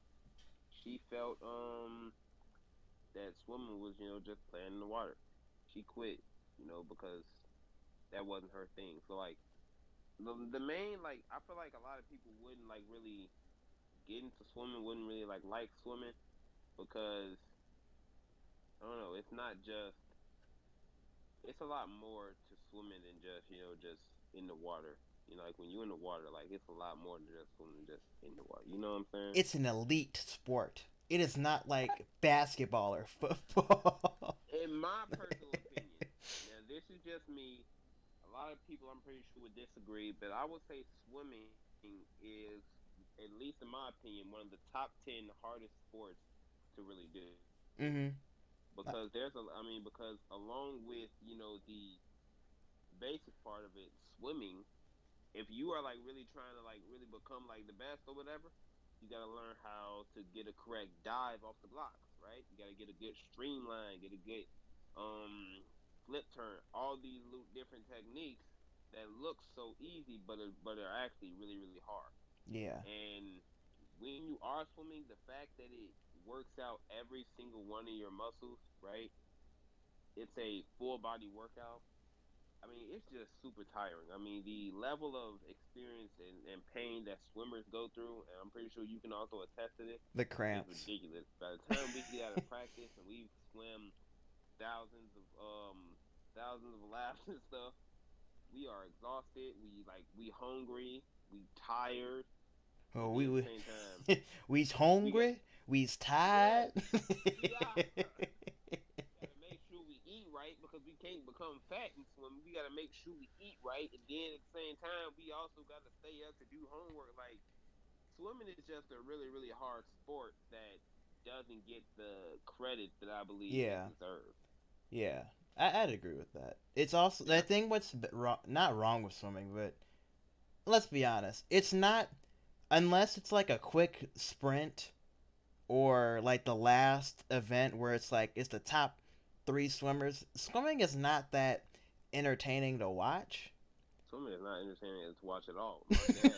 she felt that swimming was, just playing in the water. She quit, because that wasn't her thing. So like, the main, like, I feel like a lot of people wouldn't like really get into swimming, wouldn't really like swimming because I don't know. It's not just. It's a lot more to swimming than just just in the water. Like when you're in the water, like it's a lot more than just swimming just in the water. You know what I'm saying? It's an elite sport. It is not like basketball or football. In my personal opinion, now this is just me. A lot of people, I'm pretty sure, would disagree, but I would say swimming is, at least in my opinion, one of the top 10 hardest sports to really do. Mm-hmm. Because because along with the basic part of it, swimming, if you are like really trying to like really become like the best or whatever, you got to learn how to get a correct dive off the blocks, right? You got to get a good streamline, get a good um flip turn, all these different techniques that look so easy but are actually really really hard. Yeah. And when you are swimming, the fact that it works out every single one of your muscles, right? It's a full body workout. I mean, it's just super tiring. I mean, the level of experience and pain that swimmers go through, and I'm pretty sure you can also attest to this, The is cramps. ridiculous. By the time we get out of practice and we've swam thousands of thousands of laps and stuff, we are exhausted. We hungry. We tired. Oh, But then at the same time, we's we got hungry. We's yes, tired. yeah. Gotta make sure we eat right because we can't become fat in swimming. We gotta make sure we eat right, and then at the same time, we also gotta stay up to do homework. Like swimming is just a really, really hard sport that doesn't get the credit that I believe it Yeah. deserves. Yeah. I'd agree with that. It's also I Yeah, think what's wrong, not wrong with swimming, but let's be honest. It's not unless it's like a quick sprint or like the last event where it's like it's the top three swimmers. Swimming is not that entertaining to watch. swimming is not entertaining to watch at all. My dad,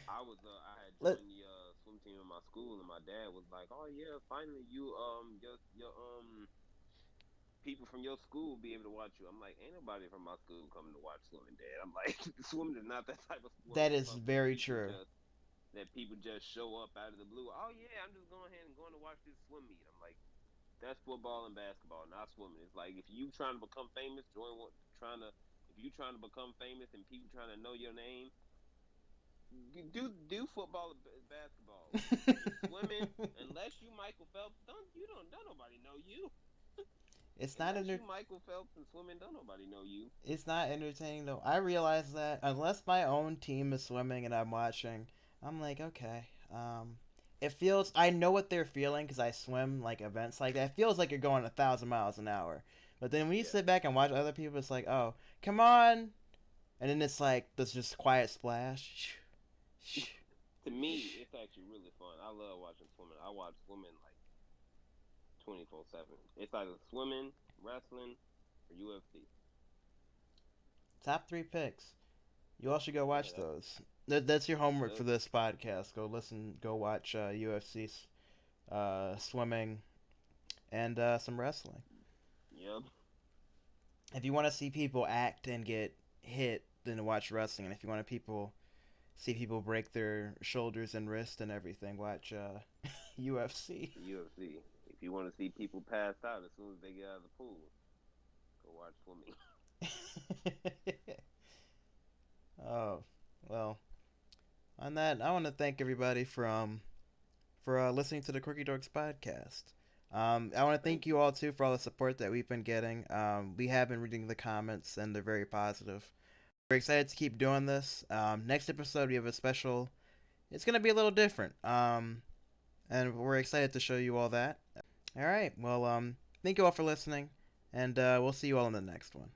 I had Let joined the swim team in my school, and my dad was like, "Oh yeah, finally you your people from your school will be able to watch you." I'm like, ain't nobody from my school coming to watch swimming, Dad. I'm like, swimming is not that type of sport that where is very true. people just show up out of the blue. Oh yeah, I'm just going ahead and going to watch this swim meet. I'm like, that's football and basketball, not swimming. It's like if you trying to become famous, if you trying to become famous and people trying to know your name, do football and basketball. Swimming, unless you Michael Phelps, don't nobody know you. it's not Unless enter- you Michael Phelps and swimming, don't nobody know you. It's not entertaining though. I realize that unless my own team is swimming and I'm watching, I'm like, okay. It feels. I know what they're feeling because I swim like events like that. It feels like you're going 1,000 miles an hour. But then when you Yeah. sit back and watch other people, it's like, oh, come on, and then it's like this just quiet splash. To me, it's actually really fun. I love watching swimming. I watch swimming like 24/7. It's either swimming, wrestling, or UFC. Top three picks. You all should go Yeah, watch those. That's your homework for that's this podcast. Go listen. Go watch UFC, swimming, and some wrestling. yep. If you want to see people act and get hit, then watch wrestling. And if you want to see people break their shoulders and wrists and everything, watch UFC. UFC. If you want to see people pass out as soon as they get out of the pool, go watch swimming. Oh, well, On that, I want to thank everybody for listening to the Quirky Dorks podcast. I want to thank you all too for all the support that we've been getting. We have been reading the comments and they're very positive. We're excited to keep doing this. Next episode we have a special. It's gonna be a little different. And we're excited to show you all that. All right. Well, thank you all for listening, and we'll see you all in the next one.